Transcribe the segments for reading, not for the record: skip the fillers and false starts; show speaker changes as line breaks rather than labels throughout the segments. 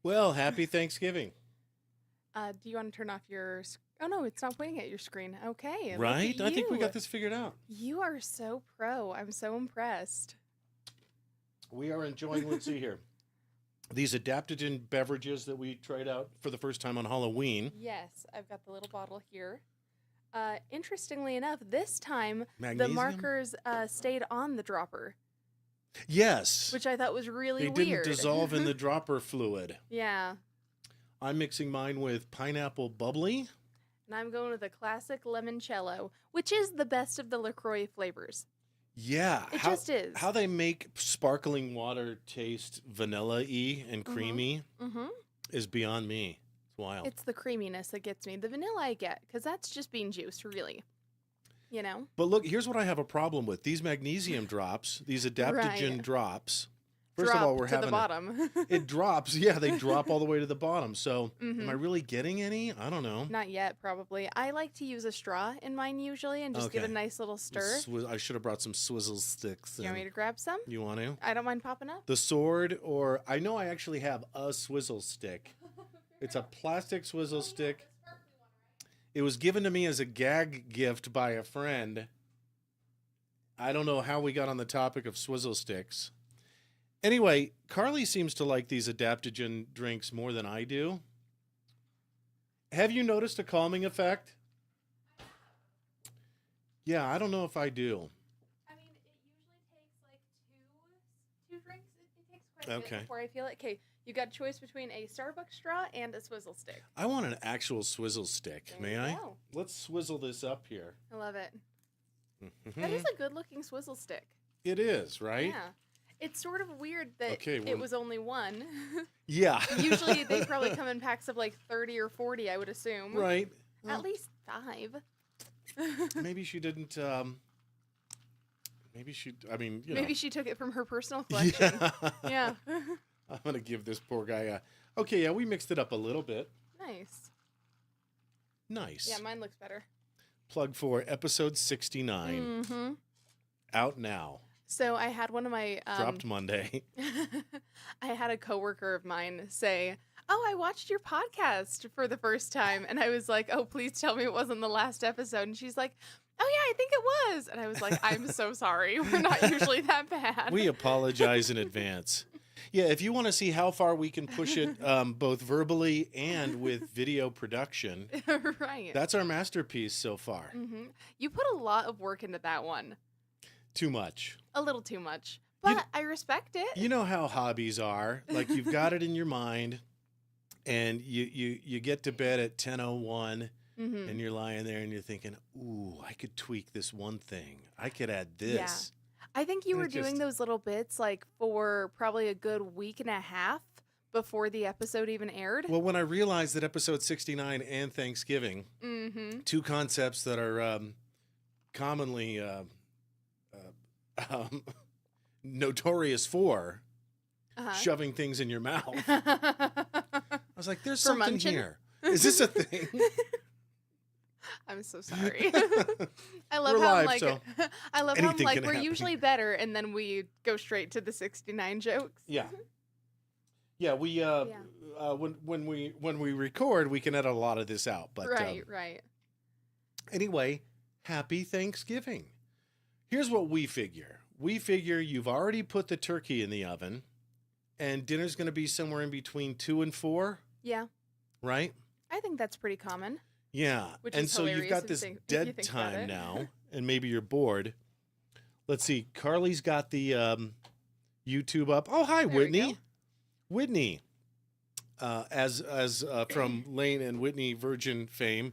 Well, happy Thanksgiving.
Do you want to turn off your? Oh no, it's not pointing at your screen. Okay, look
Right?
at
I think we
you.
got this figured out.
You are so pro. I'm so impressed.
We are enjoying, let's see here, these adaptogen beverages that we tried out for the first time on Halloween.
Yes, I've got the little bottle here. Interestingly enough, this time
Magnesium?
the markers stayed on the dropper,
Yes.
which I thought was really
They
weird.
didn't dissolve in the dropper fluid.
Yeah,
I'm mixing mine with pineapple bubbly.
and I'm going with a classic limoncello, which is the best of the LaCroix flavors.
Yeah.
It just is.
How they make sparkling water taste vanilla-y and creamy
Mm-hmm.
is beyond me. It's wild.
It's the creaminess that gets me. The vanilla I get, because that's just bean juice, really. You know?
But look, here's what I have a problem with. These magnesium drops, these adaptogen
Right.
drops. First
Drop
of all, we're
to
having
the bottom.
it drops. Yeah, they drop all the way to the bottom. So,
Mhm.
am I really getting any? I don't know.
Not yet, probably. I like to use a straw in mine usually and just give it a
Okay.
nice little stir.
I should have brought some swizzle sticks.
You want me
In.
to grab some?
You want to?
I don't mind popping up.
The sword, or I know I actually have a swizzle stick. It's a plastic swizzle stick. It was given to me as a gag gift by a friend. I don't know how we got on the topic of swizzle sticks. Anyway, Karley seems to like these adaptogen drinks more than I do. Have you noticed a calming effect? Yeah, I don't know if I do.
I mean, it usually takes like two drinks. It takes quite a
Okay.
bit before I feel it. Okay, you got a choice between a Starbucks straw and a swizzle stick.
I want an actual swizzle stick.
There
May
you
I?
go.
Let's swizzle this up here.
I love it. That is a good looking swizzle stick.
It is, right?
Yeah. It's sort of weird that
Okay,
it
well-
was only one.
Yeah.
Usually they probably come in packs of like 30 or 40, I would assume.
Right.
At
Well,
least 5.
maybe she didn't. Maybe she. I mean, you
Maybe
know.
she took it from her personal collection.
Yeah.
Yeah.
I'm gonna give this poor guy a. Okay, yeah, we mixed it up a little bit.
Nice.
Nice.
Yeah, mine looks better.
Plug for episode 69
Mm-hmm.
out now.
So I had one of my
Dropped Monday.
I had a coworker of mine say, "Oh, I watched your podcast for the first time," and I was like, "Oh, please tell me it wasn't the last episode." And she's like, "Oh yeah, I think it was." And I was like, "I'm so sorry. We're not usually that bad."
We apologize in advance. Yeah, if you want to see how far we can push it, both verbally and with video production,
Right.
that's our masterpiece so far.
Hmm. You put a lot of work into that one.
Too much.
A little too much.
You-
But I respect it.
You know how hobbies are. Like you've got it in your mind, and you get to bed at 10:01,
Hmm.
and you're lying there and you're thinking, "Ooh, I could tweak this one thing. I could add this."
I think you
And
were
it
doing
just-
those little bits like for probably a good week and a half before the episode even aired.
Well, when I realized that episode 69 and Thanksgiving,
Mm-hmm.
two concepts that are commonly notorious for
Uh-huh.
shoving things in your mouth. I was like, "There's something
munching?
here. Is this a thing?"
I'm so sorry. I love
We're
how
live,
like
so
I love how
anything
like
can
we're
happen.
usually better and then we go straight to the 69 jokes.
Yeah. Yeah, we when we record, we can edit a lot of this out. But
Right.
anyway, happy Thanksgiving. Here's what we figure. We figure you've already put the turkey in the oven, and dinner's going to be somewhere in between 2 and 4,
Yeah.
right?
I think that's pretty common.
Yeah.
Which
and
is
so you've
hilarious
got
if you
this
think- if you
dead
think about
time
it.
now, and maybe you're bored. Let's see. Karley's got the YouTube up. Oh, hi,
There we
Whitney.
go.
Whitney, as from Lane and Whitney Virgin fame,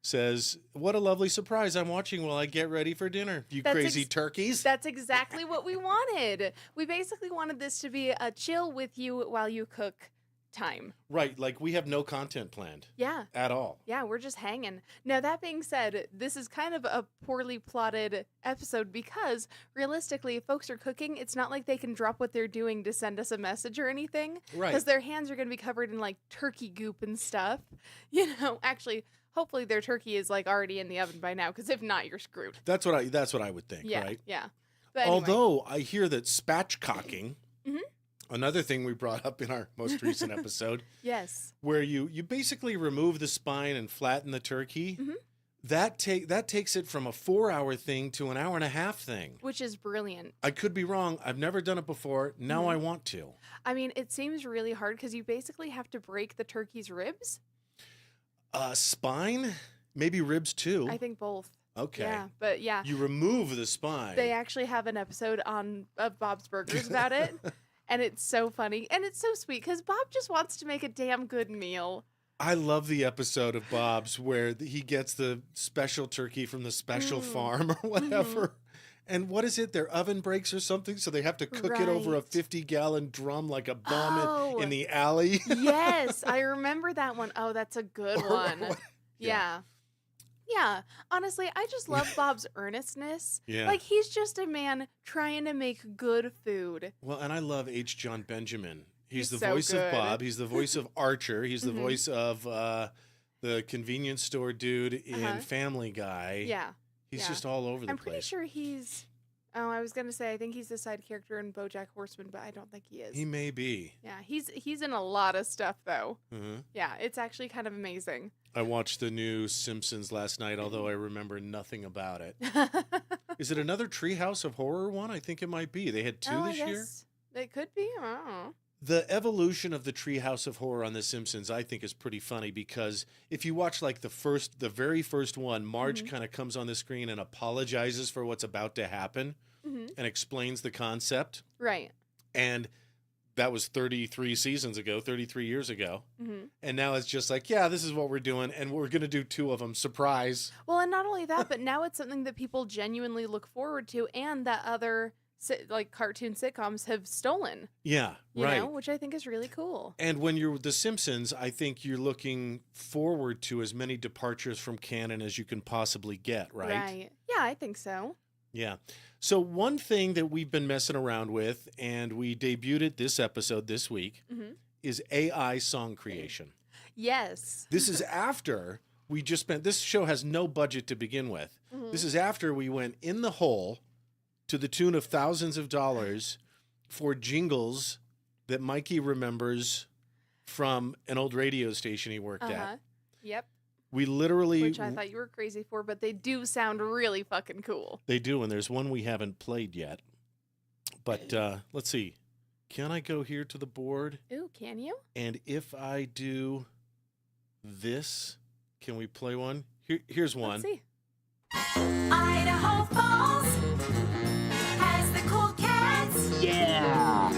says, "What a lovely surprise! I'm watching while I get ready for dinner. You
That's
crazy turkeys."
That's exactly what we wanted. We basically wanted this to be a chill with you while you cook time.
Right, like we have no content planned
Yeah.
at all.
Yeah, we're just hanging. Now, that being said, this is kind of a poorly plotted episode because realistically, if folks are cooking, it's not like they can drop what they're doing to send us a message or anything.
Right.
Because their hands are going to be covered in like turkey goop and stuff. You know, actually, hopefully their turkey is like already in the oven by now because if not, you're screwed.
That's what I would think,
Yeah.
right?
Yeah. But anyway.
Although I hear that spatchcocking,
Mhm.
Another thing we brought up in our most recent episode,
Yes.
where you basically remove the spine and flatten the turkey.
Mhm.
That takes it from a 4-hour thing to an hour and a half thing.
Which is brilliant.
I could be wrong. I've never done it before. Now I want to.
I mean, it seems really hard because you basically have to break the turkey's ribs.
Spine, maybe ribs too.
I think both.
Okay.
Yeah, but yeah.
You remove the spine.
They actually have an episode of Bob's Burgers about it. And it's so funny. And it's so sweet because Bob just wants to make a damn good meal.
I love the episode of Bob's where he gets the special turkey from the special farm or whatever. And what is it? Their oven breaks or something, so they have to cook it over a 50-gallon drum like a bum in the alley.
Yes, I remember that one. Oh, that's a good one. Yeah. Yeah. Honestly, I just love Bob's earnestness.
Yeah.
Like, he's just a man trying to make good food.
Well, and I love H. John Benjamin. He's the
so
voice of
good.
Bob. He's the voice of Archer. He's the voice of the convenience store dude in Family Guy.
Yeah.
He's just all over the place.
I'm pretty sure he's... Oh, I was going to say, I think he's the side character in BoJack Horseman, but I don't think he is.
He may be.
Yeah, he's in a lot of stuff, though.
Mm-hmm.
Yeah, it's actually kind of amazing.
I watched the new Simpsons last night, although I remember nothing about it. Is it another Treehouse of Horror one? I think it might be. They had two this year?
It could be. I don't know.
The evolution of the Treehouse of Horror on The Simpsons, I think, is pretty funny because if you watch like the very first one, Marge kind of comes on the screen and apologizes for what's about to happen and explains the concept.
Right.
And that was 33 years ago. And now it's just like, yeah, this is what we're doing. And we're going to do 2 of them. Surprise.
Well, and not only that, but now it's something that people genuinely look forward to and that other like cartoon sitcoms have stolen.
Yeah,
you
right.
know, which I think is really cool.
And when you're The Simpsons, I think you're looking forward to as many departures from canon as you can possibly get, right?
Right. Yeah, I think so.
Yeah. So one thing that we've been messing around with, and we debuted it this episode this week, is AI song creation.
Yes.
This is after we just spent, this show has no budget to begin with. This is after we went in the hole to the tune of thousands of dollars for jingles that Mikey remembers from an old radio station he worked at.
Yep.
We literally...
Which I thought you were crazy for, but they do sound really fucking cool.
They do, and there's one we haven't played yet. But let's see. Can I go here to the board?
Ooh, can you?
And if I do this, can we play one? Here's one.
Let's see.
Idaho Falls has the cool cats.
Yeah!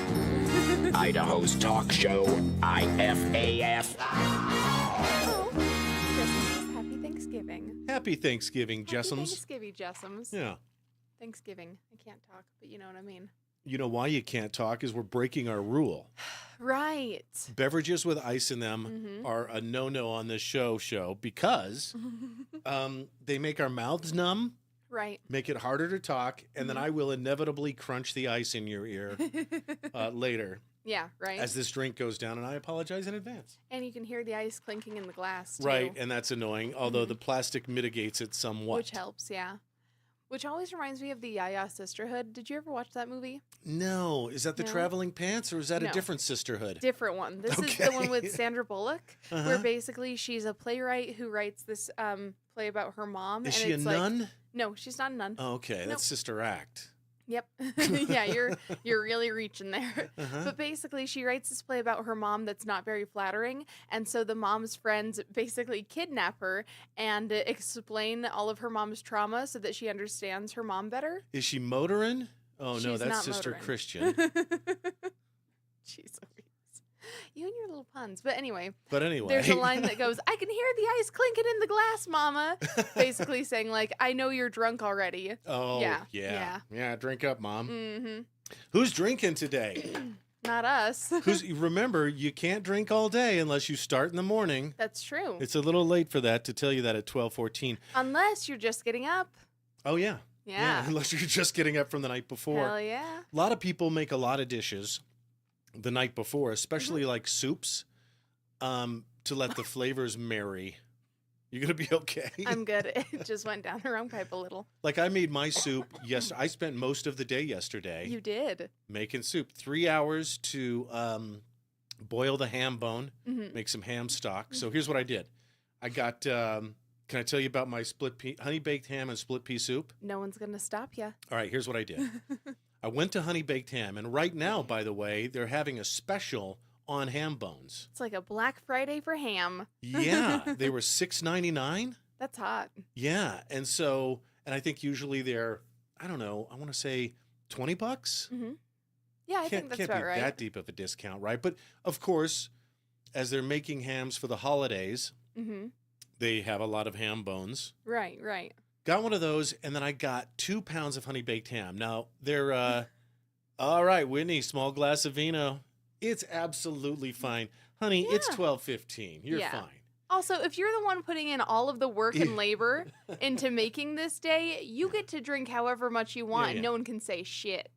Idaho's talk show, IFAF.
Oh, Jessams, happy Thanksgiving.
Happy Thanksgiving,
Happy
Jessams.
Thanksgiving, Jessams.
Yeah.
Thanksgiving. I can't talk, but you know what I mean.
You know why you can't talk is we're breaking our rule.
Right.
Beverages with ice in them are a no-no on this show because they make our mouths numb,
Right.
make it harder to talk, and then I will inevitably crunch the ice in your ear later
Yeah, right.
as this drink goes down, and I apologize in advance.
And you can hear the ice clinking in the glass, too.
Right, and that's annoying, although the plastic mitigates it somewhat.
Which helps, yeah. Which always reminds me of the Yaya Sisterhood. Did you ever watch that movie?
No. Is that the
No.
traveling pants, or is that a
No.
different sisterhood?
Different one. This is the one with Sandra Bullock, where basically she's a playwright who writes this play about her mom.
Is
and
she a
it's
nun?
Like, no, she's not a nun.
Oh, okay, that's Sister Act.
Yep. Yeah, you're really reaching there. But basically she writes this play about her mom that's not very flattering, and so the mom's friends basically kidnap her and explain all of her mom's trauma so that she understands her mom better.
Is she motoring? Oh, no,
She's
that's
not
Sister
motoring.
Christian.
Jeez Louise. You and your little puns. But anyway,
But
there's a line that goes, "I can hear the ice clinking in the glass, Mama." Basically saying, like, I know you're drunk already.
Oh,
Yeah,
yeah. Drink up, Mom.
Mm-hmm.
Who's drinking today?
Not us.
Remember, you can't drink all day unless you start in the morning.
That's true.
It's a little late for that to tell you that at 12:14.
Unless you're just getting up.
Oh, yeah.
Yeah.
Unless you're just getting up from the night before.
Hell yeah.
A lot of people make a lot of dishes the night before, especially like soups, to let the flavors marry. You gonna be okay?
I'm good. It just went down the wrong pipe a little.
Like I made my soup. Yes, I spent most of the day yesterday
You did.
making soup. 3 hours to boil the ham bone,
Mhm.
make some ham stock. So here's what I did. I got. Can I tell you about my split pea, honey baked ham and split pea soup?
No one's going to stop you.
All right, here's what I did. I went to honey baked ham, and right now, by the way, they're having a special on ham bones.
It's like a Black Friday for ham.
Yeah, they were $6.99.
That's hot.
Yeah, and I think usually they're, I don't know, I want to say $20.
Mm-hmm. Yeah, I think that's
Can't
about
be
right.
that deep of a discount, right? But of course, as they're making hams for the holidays,
Mm-hmm.
they have a lot of ham bones.
Right, right.
Got one of those, and then I got 2 pounds of honey baked ham. Now they're all right, Whitney, small glass of vino. It's absolutely fine, honey. It's
Yeah.
12:15. You're
Yeah.
fine.
Also, if you're the one putting in all of the work and labor into making this day, you get to drink however much you want,
Yeah.
and no one can say shit.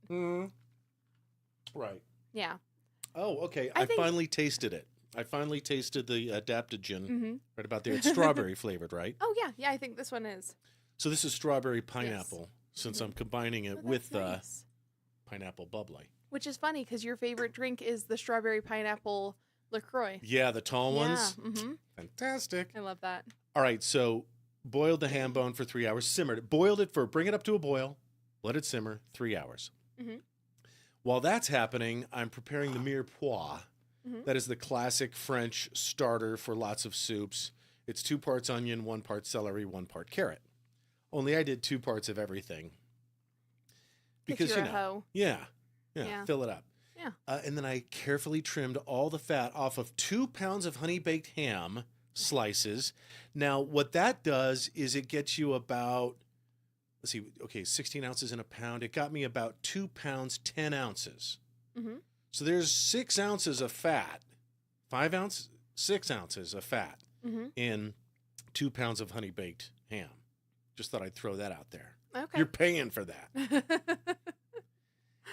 Right.
Yeah.
Oh, okay.
I
I
think-
finally tasted it. I finally tasted the adaptogen
Mm-hmm.
right about there. It's strawberry flavored, right?
Oh, yeah. Yeah, I think this one is.
So this is strawberry pineapple, since I'm combining it
Oh,
with
that's nice.
pineapple bubbly.
Which is funny because your favorite drink is the strawberry pineapple LaCroix.
Yeah, the tall ones.
Yeah. Mm-hmm.
Fantastic.
I love that.
All right, so boiled the ham bone for 3 hours, simmered it, boiled it bring it up to a boil, let it simmer 3 hours.
Mhm.
While that's happening, I'm preparing the mirepoix.
Mhm.
That is the classic French starter for lots of soups. It's 2 parts onion, 1 part celery, 1 part carrot. Only I did 2 parts of everything. Because
you're
you
a
know,
hoe.
yeah,
Yeah.
fill it up.
Yeah.
And then I carefully trimmed all the fat off of 2 pounds of honey baked ham slices. Now, what that does is it gets you about, let's see, okay, 16 ounces in a pound. It got me about 2 pounds, 10 ounces.
Mm-hmm.
So there's 6 ounces of fat, 6 ounces of fat
Mm-hmm.
in 2 pounds of honey baked ham. Just thought I'd throw that out there.
Okay.
You're paying for that.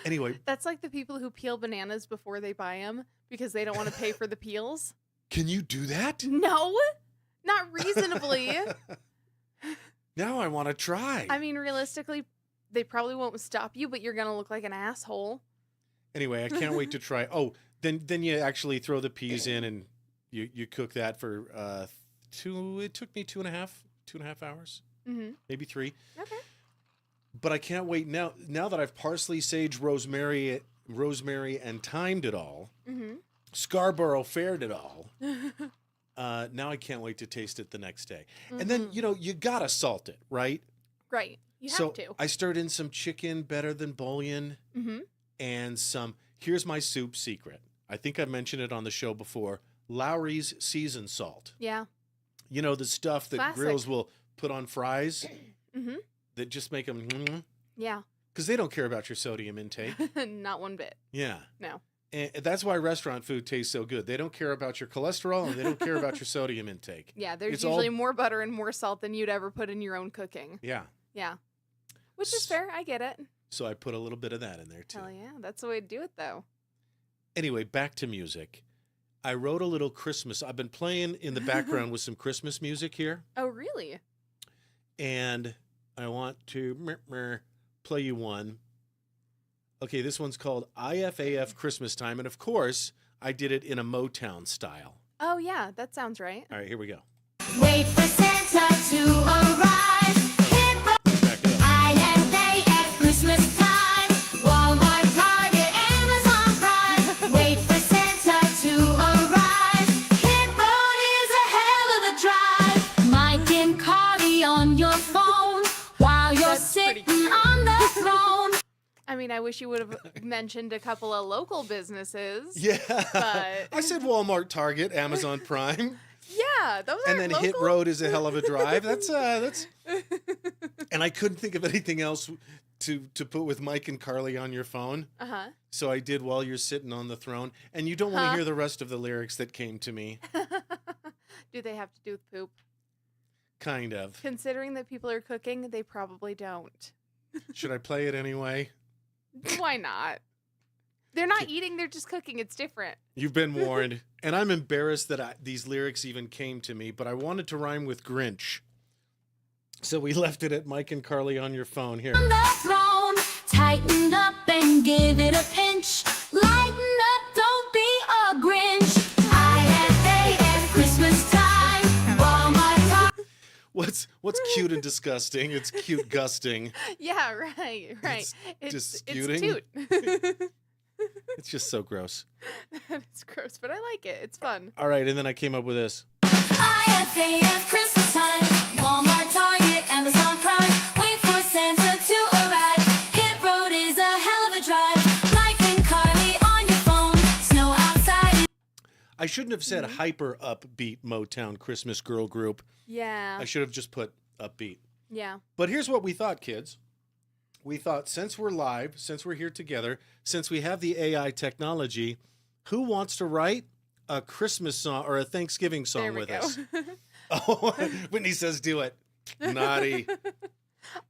Anyway,
That's like the people who peel bananas before they buy them because they don't want to pay for the peels.
can you do that?
No, not reasonably.
Now I want to try.
I mean, realistically, they probably won't stop you, but you're going to look like an asshole.
Anyway, I can't wait to try. Oh, then you actually throw the peas in and you cook that for it took me 2.5 hours,
Mm-hmm.
maybe 3.
Okay.
But I can't wait now that I've parsley, sage, rosemary and thymed it all,
Mm-hmm.
Scarborough faired it all. Now I can't wait to taste it the next day. And then, you gotta salt it, right?
Right. You have
so
to.
I stirred in some chicken better than bouillon
Mm-hmm.
and here's my soup secret. I think I've mentioned it on the show before. Lowry's seasoned salt.
Yeah.
You know, the stuff that
Classic.
grills will put on fries
Mm-hmm.
that just make them,
Yeah.
because they don't care about your sodium intake.
Not one bit.
Yeah.
No.
And that's why restaurant food tastes so good. They don't care about your cholesterol and they don't care about your sodium intake.
Yeah, there's
It's
usually
all-
more butter and more salt than you'd ever put in your own cooking.
Yeah.
Yeah. Which is fair. I get it.
So I put a little bit of that in there too.
Hell yeah. That's the way to do it, though.
Anyway, back to music. I wrote a little Christmas. I've been playing in the background with some Christmas music here.
Oh, really?
And I want to play you one. Okay, this one's called IFAF Christmas Time. And of course, I did it in a Motown style.
Oh, yeah. That sounds right.
All right, here we go.
Wait for Santa to arrive. Hit
Back it up.
IFAF Christmas time. Walmart, Target, Amazon Prime. Wait for Santa to arrive. Hit road is a hell of a drive. Mike and Karley on your phone while you're
That's pretty
sitting on the throne.
I mean, I wish you would have mentioned a couple of local businesses.
Yeah.
But-
I said Walmart, Target, Amazon Prime.
Yeah, those are
And then
local.
Hit Road is a hell of a drive. That's and I couldn't think of anything else to put with Mike and Karley on your phone.
Uh-huh.
So I did While You're Sitting on the Throne. And you don't want to
Huh?
hear the rest of the lyrics that came to me.
Do they have to do with poop?
Kind of.
Considering that people are cooking, they probably don't.
Should I play it anyway?
Why not? They're not eating, they're just cooking. It's different.
You've been warned. And I'm embarrassed that these lyrics even came to me, but I wanted to rhyme with Grinch. So we left it at Mike and Karley on your phone. Here.
On the throne, tighten up and give it a pinch. Lighten up, don't be a Grinch. IFAF Christmas time. Walmart.
What's cute and disgusting? It's cute gusting.
Yeah, right.
It's
It's
disputing?
cute.
It's just so gross.
It's gross, but I like it. It's fun.
All right, and then I came up with this.
IFAF Christmas time. Walmart, Target, Amazon Prime. Wait for Santa to arrive. Hit road is a hell of a drive. Mike and Karley on your phone. Snow outside.
I shouldn't have said hyper upbeat Motown Christmas girl group.
Yeah.
I should have just put upbeat.
Yeah.
But here's what we thought, kids. We thought, since we're live, since we're here together, since we have the AI technology, who wants to write a Christmas song or a Thanksgiving song
There we
with
go.
us? Oh, Whitney says do it. Naughty.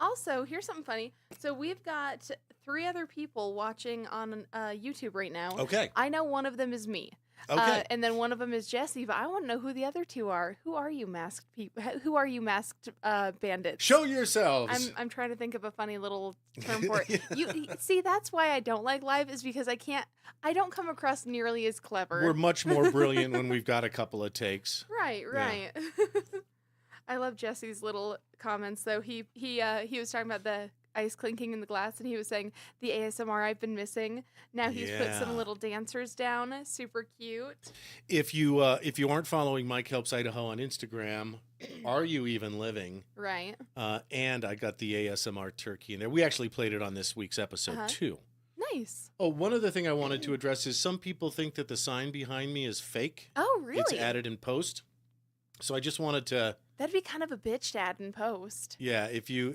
Also, here's something funny. So we've got 3 other people watching on YouTube right now.
Okay.
I know one of them is me.
Okay.
And then one of them is Jesse, but I want to know who the other 2 are. Who are you, masked people? Who are you, masked bandits?
Show yourselves.
I'm trying to think of a funny little term for it. You see, that's why I don't like live, is because I don't come across nearly as clever.
We're much more brilliant when we've got a couple of takes.
Right. I love Jesse's little comments though. He was talking about the ice clinking in the glass, and he was saying the ASMR I've been missing. Now he's put some
Yeah.
little dancers down. Super cute.
If you aren't following Mike Helps Idaho on Instagram, Are You Even Living?
Right.
And I got the ASMR turkey in there. We actually played it on this week's episode too.
Nice.
Oh, one other thing I wanted to address is some people think that the sign behind me is fake.
Oh, really?
It's added in post. So I just wanted to,
That'd be kind of a bitch to add in post.
yeah, if you're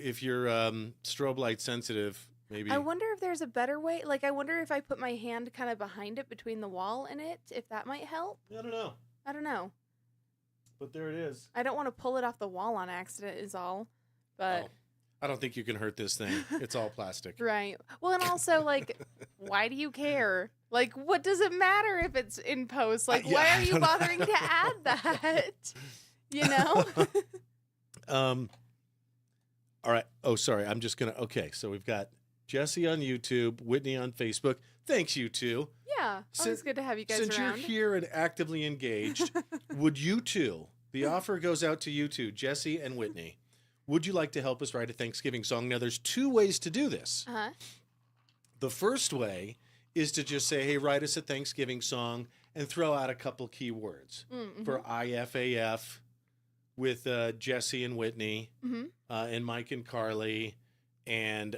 strobe light sensitive, maybe.
I wonder if there's a better way. Like, I wonder if I put my hand kind of behind it, between the wall and it, if that might help.
I don't know,
I don't know.
but there it is.
I don't want to pull it off the wall on accident is all. But
Oh, I don't think you can hurt this thing. It's all plastic.
right. Well, and also, like, why do you care? Like, what does it matter if it's in post? Like,
yeah,
why
I
are you
don't know.
bothering to add that? You know?
All right. Oh, sorry. I'm just gonna. Okay, so we've got Jesse on YouTube, Whitney on Facebook. Thanks, you two.
Yeah.
Sin-
Always good to have you guys
Since
around.
you're here and actively engaged, would you two? The offer goes out to you two, Jesse and Whitney. Would you like to help us write a Thanksgiving song? Now, there's 2 ways to do this.
Uh-huh.
The first way is to just say, hey, write us a Thanksgiving song and throw out a couple key words
Mm-hmm.
for IFAF with Jesse and Whitney
Mm-hmm.
and Mike and Karley and,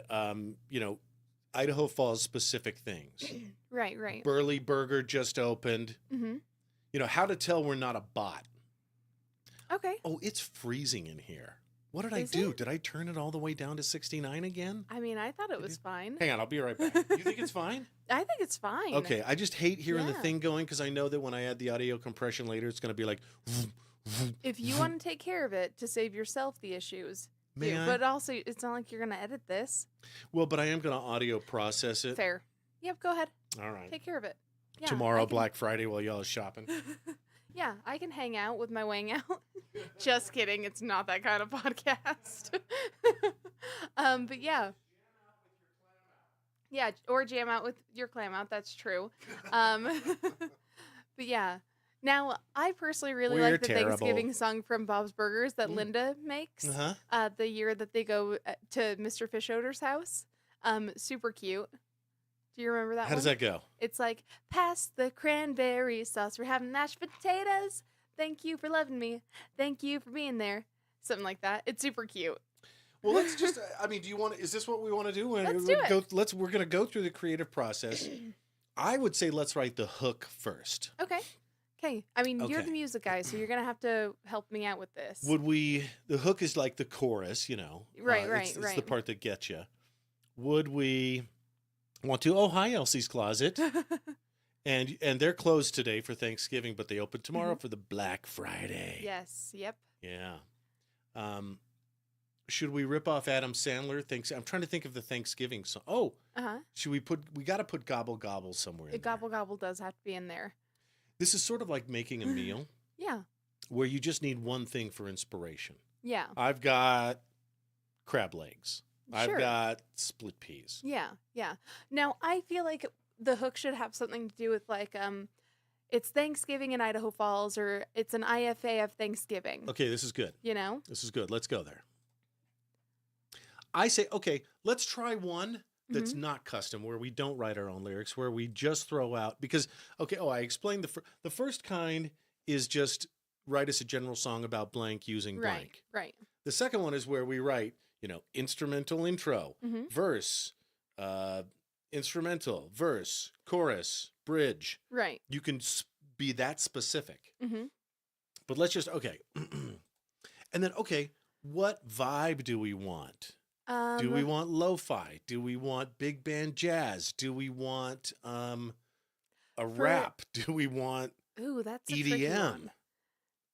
Idaho Falls specific things.
Right.
Burley Burger just opened.
Mm-hmm.
How to tell we're not a bot.
Okay.
Oh, it's freezing in here. What did I
Is
do?
it?
Did I turn it all the way down to 69 again?
I mean, I thought it was fine.
Hang on, I'll be right back. You think it's fine?
I think it's fine.
Okay, I just hate hearing the
Yeah.
thing going because I know that when I add the audio compression later, it's going to be like,
If you want to take care of it to save yourself the issues, do.
May I?
But also, it's not like you're going to edit this.
Well, but I am going to audio process it.
Fair. Yep, go ahead.
All right.
Take care of it. Yeah,
Tomorrow,
I can-
Black Friday, while y'all are shopping.
Yeah, I can hang out with my wang out. Just kidding. It's not that kind of podcast. But yeah. Yeah, or jam out with your clam out. That's true. But yeah. Now, I personally really
We're
like the
terrible.
Thanksgiving song from Bob's Burgers that Linda makes.
Uh-huh.
The year that they go to Mr. Fishoder's house. Super cute. Do you remember that
How
one?
does that go?
It's like, pass the cranberry sauce. We're having mashed potatoes. Thank you for loving me. Thank you for being there. Something like that. It's super cute.
Well, let's just, do you want to, is this what we want to do?
Let's do it.
We're going to go through the creative process. I would say let's write the hook first.
Okay. Okay. I mean, you're
Okay.
the music guy, so you're going to have to help me out with this.
The hook is like the chorus,
Right,
It's the
right.
part that gets you. Would we want to? Oh, hi, Elsie's Closet. and they're closed today for Thanksgiving, but they open tomorrow for the Black Friday.
Yes. Yep.
Yeah. should we rip off Adam Sandler? I'm trying to think of the Thanksgiving song. Oh, should we we got to put Gobble Gobble somewhere in there.
Gobble Gobble does have to be in there.
This is sort of like making a meal
Yeah.
where you just need one thing for inspiration.
Yeah.
I've got crab legs.
Sure.
I've got split peas.
Yeah. Yeah. Now, I feel like the hook should have something to do with like, it's Thanksgiving in Idaho Falls, or it's an IFAF Thanksgiving.
Okay, this is good.
You know?
This is good. Let's go there. I say, okay, let's try one that's not custom, where we don't write our own lyrics, where we just throw out, because, okay, I explained the first kind is just write us a general song about blank using blank.
Right.
The second one is where we write, instrumental intro, verse, instrumental, verse, chorus, bridge.
Right.
You can be that specific.
Mm-hmm.
But let's just, okay. And then, okay, what vibe do we want? Do we want lo-fi? Do we want big band jazz? Do we want a rap? Do we want
Ooh, that's a tricky
EDM?
one.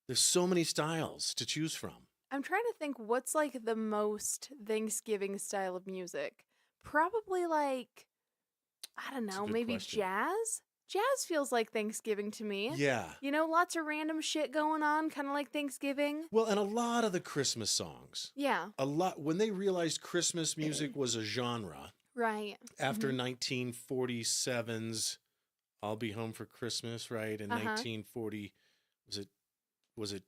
There's so many styles to choose from.
I'm trying to think what's like the most Thanksgiving style of music. Probably like, I don't
That's a
know,
good
maybe
question.
jazz? Jazz feels like Thanksgiving to me.
Yeah.
Lots of random shit going on, kind of like Thanksgiving.
Well, and a lot of the Christmas songs.
Yeah.
When they realized Christmas music was a genre
Right.
after 1947's I'll Be Home for Christmas, right? In 1940, was it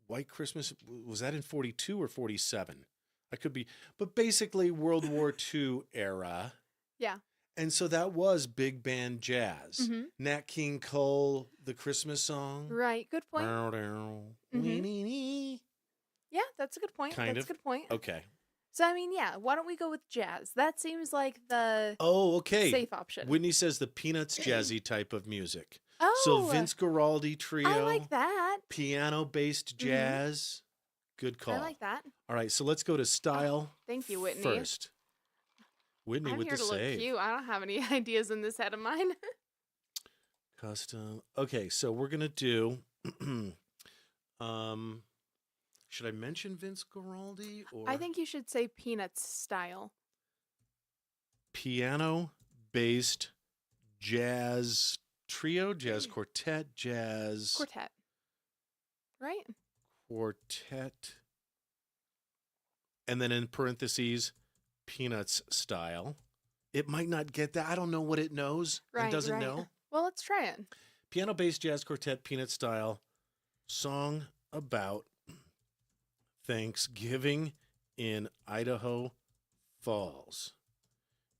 White Christmas? Was that in 42 or 47? I could be, but basically World War II era.
Yeah.
And so that was big band jazz.
Mm-hmm.
Nat King Cole, the Christmas song.
Right. Good point.
Mm-hmm.
Yeah, that's a good point.
Kind
That's
of.
a good point.
Okay.
So, I mean, yeah, why don't we go with jazz? That seems like the
Oh, okay.
safe option.
Whitney says the Peanuts jazzy type of music.
Oh.
So Vince Guaraldi trio.
I like that.
Piano-based jazz. Good call.
I like that.
All right, so let's go to style
Thank you, Whitney.
first. Whitney
I'm
with
here
the
to look
save.
cute. I don't have any ideas in this head of mine.
Custom. Okay, so we're going to do... should I mention Vince Guaraldi? Or
I think you should say Peanuts style.
piano-based jazz trio, jazz quartet, jazz...
Quartet. Right?
Quartet. And then in parentheses, Peanuts style. It might not get that. I don't know what it knows and doesn't know.
Well, let's try it.
Piano-based jazz quartet, Peanut style. Song about Thanksgiving in Idaho Falls.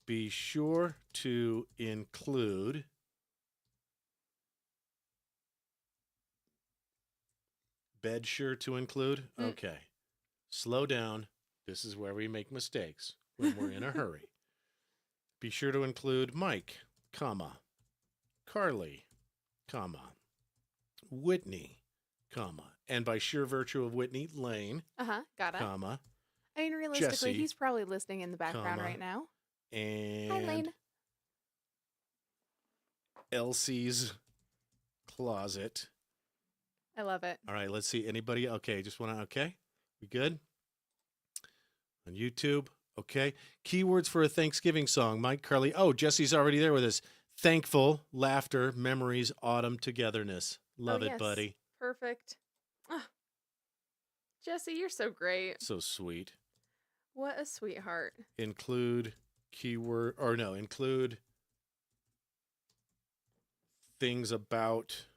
Be sure to include bed sure to include. Okay. Slow down. This is where we make mistakes when we're in a hurry. Be sure to include Mike, comma, Karley, comma, Whitney, comma, and by sheer virtue of Whitney, Lane,
Got it.
comma,
I mean, realistically,
Jesse,
he's probably listening in the background
comma,
right now.
and
Hi, Lane.
Elsie's closet.
I love it.
All right, let's see. Anybody? Okay, just want to, okay? We good? On YouTube. Okay. Keywords for a Thanksgiving song. Mike, Karley. Oh, Jesse's already there with us. Thankful, laughter, memories, autumn, togetherness. Love it,
yes.
buddy.
Perfect. Ah. Jesse, you're so great.
So sweet.
What a sweetheart.
Include include things about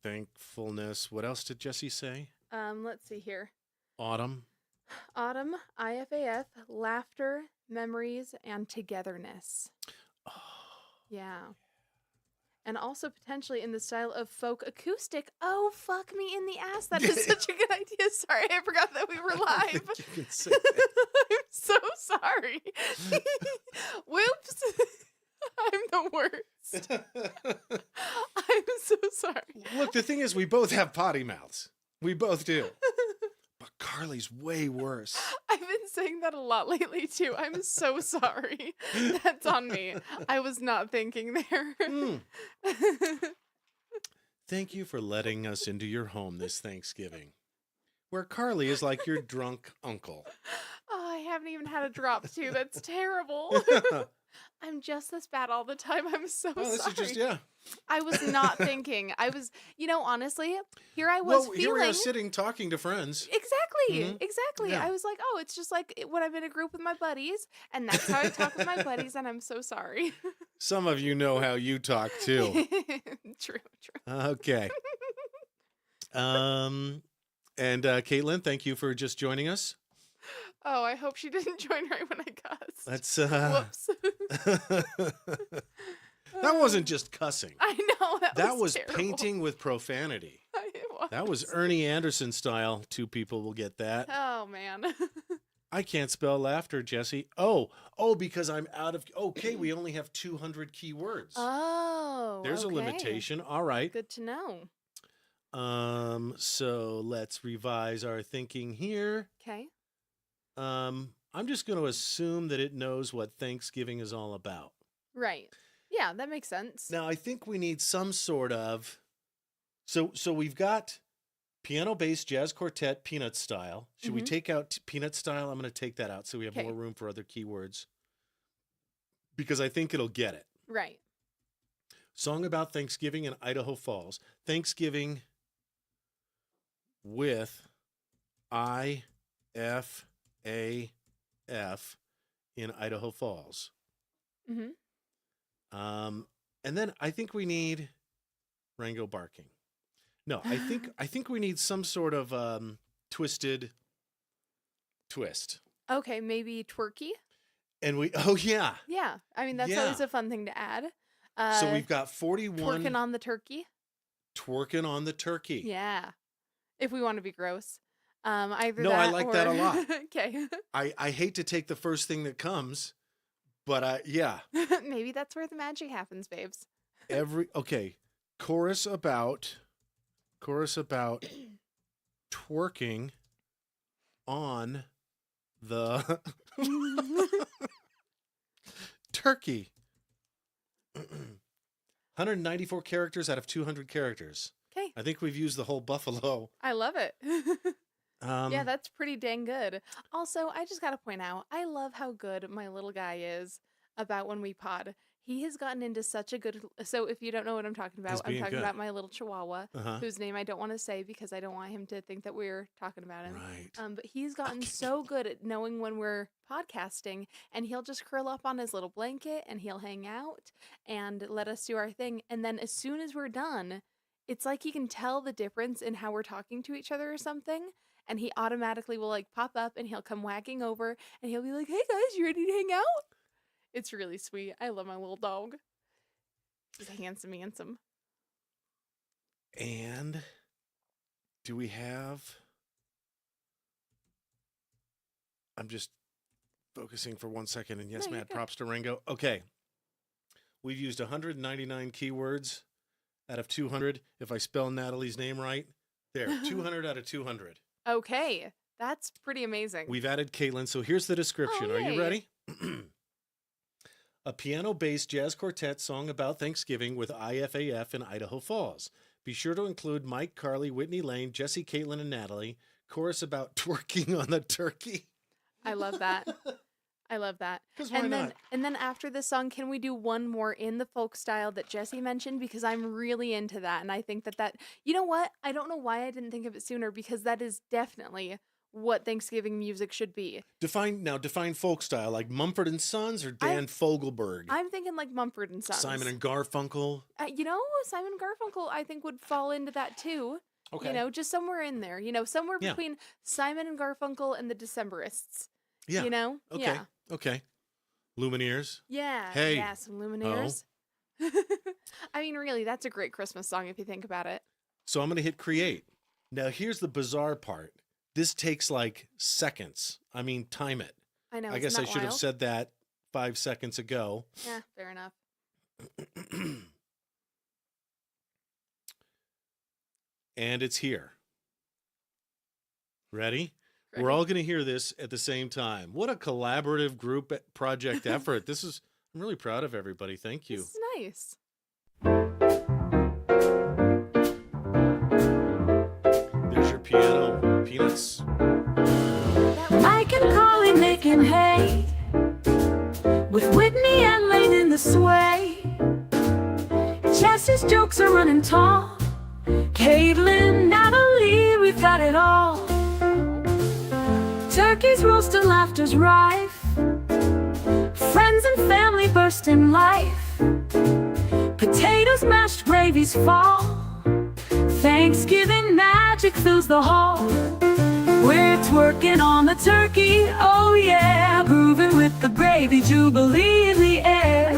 thankfulness. What else did Jesse say?
Let's see here.
Autumn.
Autumn, IFAF, laughter, memories, and togetherness.
Oh.
Yeah. And also potentially in the style of folk acoustic. Oh, fuck me in the ass. That is such a good idea. Sorry, I forgot that we were
I
live.
think you can say that.
I'm so sorry. Whoops. I'm the worst. I'm so sorry.
Look, the thing is, we both have potty mouths. We both do. But Karley's way worse.
I've been saying that a lot lately, too. I'm so sorry. That's on me. I was not thinking there.
Thank you for letting us into your home this Thanksgiving. where Karley is like your drunk uncle.
Oh, I haven't even had a drop too. That's terrible. I'm just this bad all the time. I'm so
Oh, this
sorry.
is just, yeah.
I was not thinking. I was, honestly, here I was
Well,
feeling.
here we are sitting talking to friends.
Exactly.
Mhm.
Exactly.
Yeah.
I was like, oh, it's just like when I'm in a group with my buddies, and that's how I talk with my buddies, and I'm so sorry.
Some of you know how you talk too.
True.
Okay. And Caitlin, thank you for just joining us.
Oh, I hope she didn't join right when I cussed.
That's
Whoops.
that wasn't just cussing.
I know
That was
terrible.
painting with profanity.
It
That was Ernie Anderson style. 2 people will get that.
Oh man.
I can't spell laughter, Jesse. Oh, because I'm out of. Okay, we only have 200 keywords.
Oh.
There's
okay.
a limitation. All right.
Good to know.
So let's revise our thinking here.
Okay.
I'm just going to assume that it knows what Thanksgiving is all about.
Right. Yeah, that makes sense.
Now, I think we need some sort of. So we've got piano bass jazz quartet peanut style. Should we take out peanut style? I'm going to take that out so we have more room for other keywords. Because I think it'll get it.
Right.
Song about Thanksgiving in Idaho Falls. Thanksgiving with IFAF in Idaho Falls.
Mm-hmm.
And then I think we need Rango barking. No, I think we need some sort of twisted twist.
Okay, maybe twerky.
And
Yeah, I mean that's always a fun thing to add.
So we've got 41
twerking on the turkey.
Twerking on the turkey.
Yeah, if we want to be gross. Either
No,
that
I like that a lot.
Okay.
I hate to take the first thing that comes, but yeah.
Maybe that's where the magic happens, babes.
Chorus about twerking on the turkey. 194 characters out of 200 characters.
Okay.
I think we've used the whole buffalo.
I love it. Yeah, that's pretty dang good. Also, I just got to point out, I love how good my little guy is about when we pod. He has gotten into such a good. So, if you don't know what I'm talking about, I'm talking about my little Chihuahua, whose name I don't want to say because I don't want him to think that we're talking about him.
Right.
But he's gotten so good at knowing when we're podcasting, and he'll just curl up on his little blanket and he'll hang out and let us do our thing. And then, as soon as we're done, it's like he can tell the difference in how we're talking to each other or something. And he automatically will like pop up and he'll come wagging over and he'll be like, "Hey guys, you ready to hang out?" It's really sweet. I love my little dog. He's handsome.
And do we have... I'm just focusing for 1 second. And yes,
No, you're
Matt,
good.
props to Ringo. Okay. We've used 199 keywords out of 200. If I spell Natalie's name right, there, 200 out of 200.
Okay. That's pretty amazing.
We've added Caitlin. So here's the description.
Oh,
Are you
yay.
ready? A piano-based jazz quartet song about Thanksgiving with IFAF in Idaho Falls. Be sure to include Mike, Karley, Whitney Lane, Jesse, Caitlin, and Natalie. Chorus about twerking on the turkey.
I love that. I love that.
'Cause why
and then
not?
and then after this song, can we do one more in the folk style that Jesse mentioned? Because I'm really into that. And I think that you know what? I don't know why I didn't think of it sooner, because that is definitely what Thanksgiving music should be.
Define folk style, like Mumford and Sons or Dan Fogelberg.
I'm thinking like Mumford and Sons.
Simon and Garfunkel.
Simon Garfunkel I think would fall into that too.
Okay.
Just somewhere in there. Somewhere
Yeah.
between Simon and Garfunkel and the Decemberists.
Yeah. Okay.
Yeah.
Okay. Lumineers.
Yeah.
Hey.
Yeah, some Lumineers. I mean, really, that's a great Christmas song if you think about it.
So I'm going to hit create. Now, here's the bizarre part. This takes like seconds. I mean, time it.
I know.
I guess I
isn't that
should have
wild?
said that 5 seconds ago.
Yeah, fair enough.
And it's here. Ready?
Ready.
We're all going to hear this at the same time. What a collaborative group project effort. I'm really proud of everybody. Thank you.
This is nice.
There's your piano, peanut Falls.
Mike and Karley making hay with Whitney and Lane in the sway. Jesse's jokes are running tall. Caitlin, Natalie, we've got it all. Turkeys roast and laughter's rife. Friends and family burst in life. Potatoes, mashed gravies fall. Thanksgiving magic fills the hall. We're twerking on the turkey, oh yeah. Grooving with the gravy, jubilee in the air.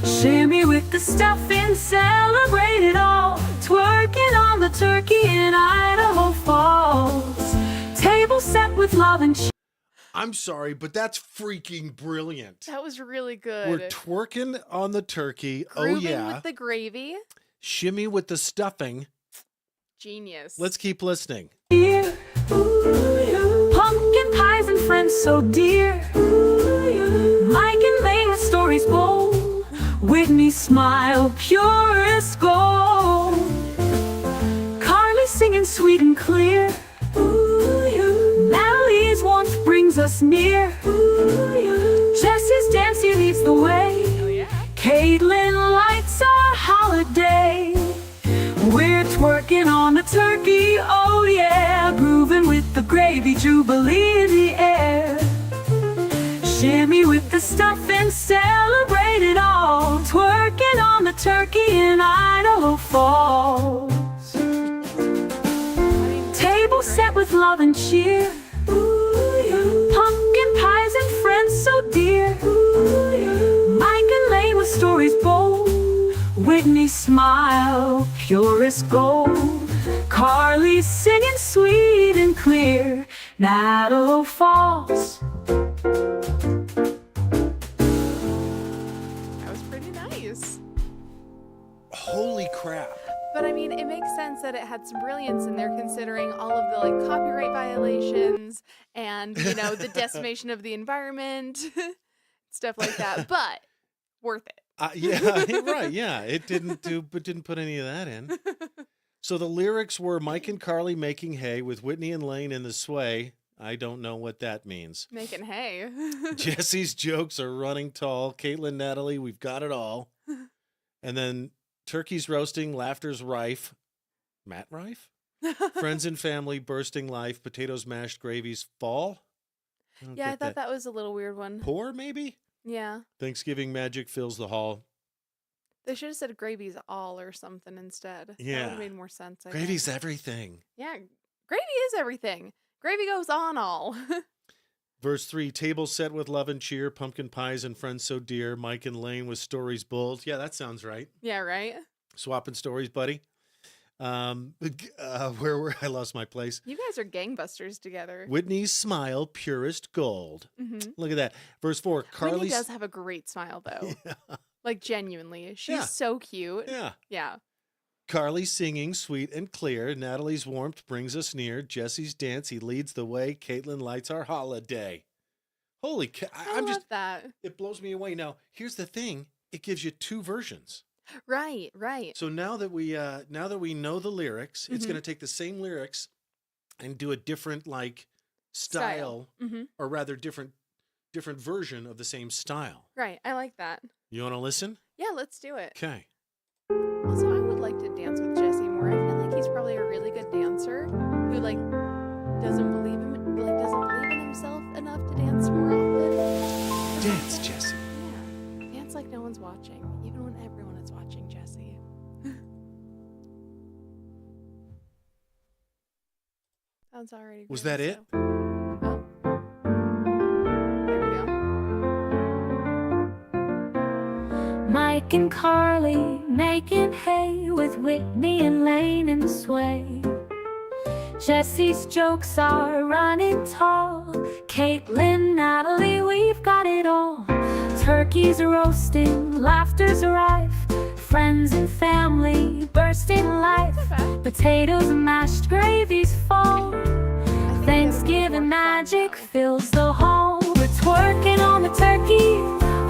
Shimmy with the stuffing, celebrate it all. Twerking on the turkey in Idaho Falls. Table set with love and cheer.
I'm sorry, but that's freaking brilliant.
That was really good.
We're twerking on the turkey.
Grooving
Oh, yeah.
with the gravy.
Shimmy with the stuffing.
Genius.
Let's keep listening.
Pumpkin pies and friends so dear. Mike and Lane with stories bold. Whitney smile, purest gold. Karley singing sweet and clear. Natalie's warmth brings us near. Jesse's dancing leads the way.
Oh, yeah.
Caitlin lights our holiday. We're twerking on the turkey, oh yeah. Grooving with the gravy, jubilee in the air. Shimmy with the stuffing, celebrate it all. Twerking on the turkey in Idaho Falls. Table set with love and cheer. Pumpkin pies and friends so dear. Mike and Lane with stories bold. Whitney smile, purest gold. Karley singing sweet and clear. Idaho Falls.
That was pretty nice.
Holy crap.
But I mean, it makes sense that it had some brilliance in there, considering all of the like copyright violations and the decimation of the environment, stuff like that. But worth it.
Yeah, right. Yeah, it didn't put any of that in. So the lyrics were Mike and Karley making hay with Whitney and Lane in the sway. I don't know what that means.
Making hay.
Jesse's jokes are running tall. Caitlin, Natalie, we've got it all. And then turkeys roasting, laughter's rife. Matt Rife? Friends and family bursting life. Potatoes, mashed gravies fall.
Yeah, I thought that was a little weird one.
Pour, maybe?
Yeah.
Thanksgiving magic fills the hall.
They should have said gravy's all or something instead. That would
Yeah.
have made more sense. I
Gravy's
think.
everything.
Yeah, gravy is everything. Gravy goes on all.
Verse 3, table set with love and cheer, pumpkin pies and friends so dear, Mike and Lane with stories bold. Yeah, that sounds right.
Yeah, right?
Swapping stories, buddy. Where were I? Lost my place.
You guys are gangbusters together.
Whitney's smile, purest gold.
Mm-hmm.
Look at that. Verse 4,
Whitney
Karley's...
does have a great smile, though.
Yeah.
Like, genuinely. She's
Yeah.
so cute.
Yeah.
Yeah.
Karley singing sweet and clear. Natalie's warmth brings us near. Jesse's dance, he leads the way. Caitlin lights our holiday. Holy cow.
I love that.
It blows me away. Now, here's the thing. It gives you two versions.
Right, right.
So now that we know the lyrics, it's
Mhm.
going to take the same lyrics and do a different style.
Mm-hmm.
Or rather different version of the same style.
Right. I like that.
You want to listen?
Yeah, let's do it.
Okay.
Also, I would like to dance with Jesse more. I feel like he's probably a really good dancer who doesn't believe in himself enough to dance more often.
Dance, Jesse.
Yeah. Dance like no one's watching, even when everyone is watching, Jesse. Sounds already
Was
good,
that it?
so- Oh. There we go.
Mike and Karley making hay with Whitney and Lane in the sway. Jesse's jokes are running tall. Caitlin, Natalie, we've got it all. Turkeys roasting, laughter's rife. Friends and family bursting life.
Okay.
Potatoes and mashed gravies fall.
I think it would be
Thanksgiving
more fun,
magic
though.
fills the hall. We're twerking on the turkey,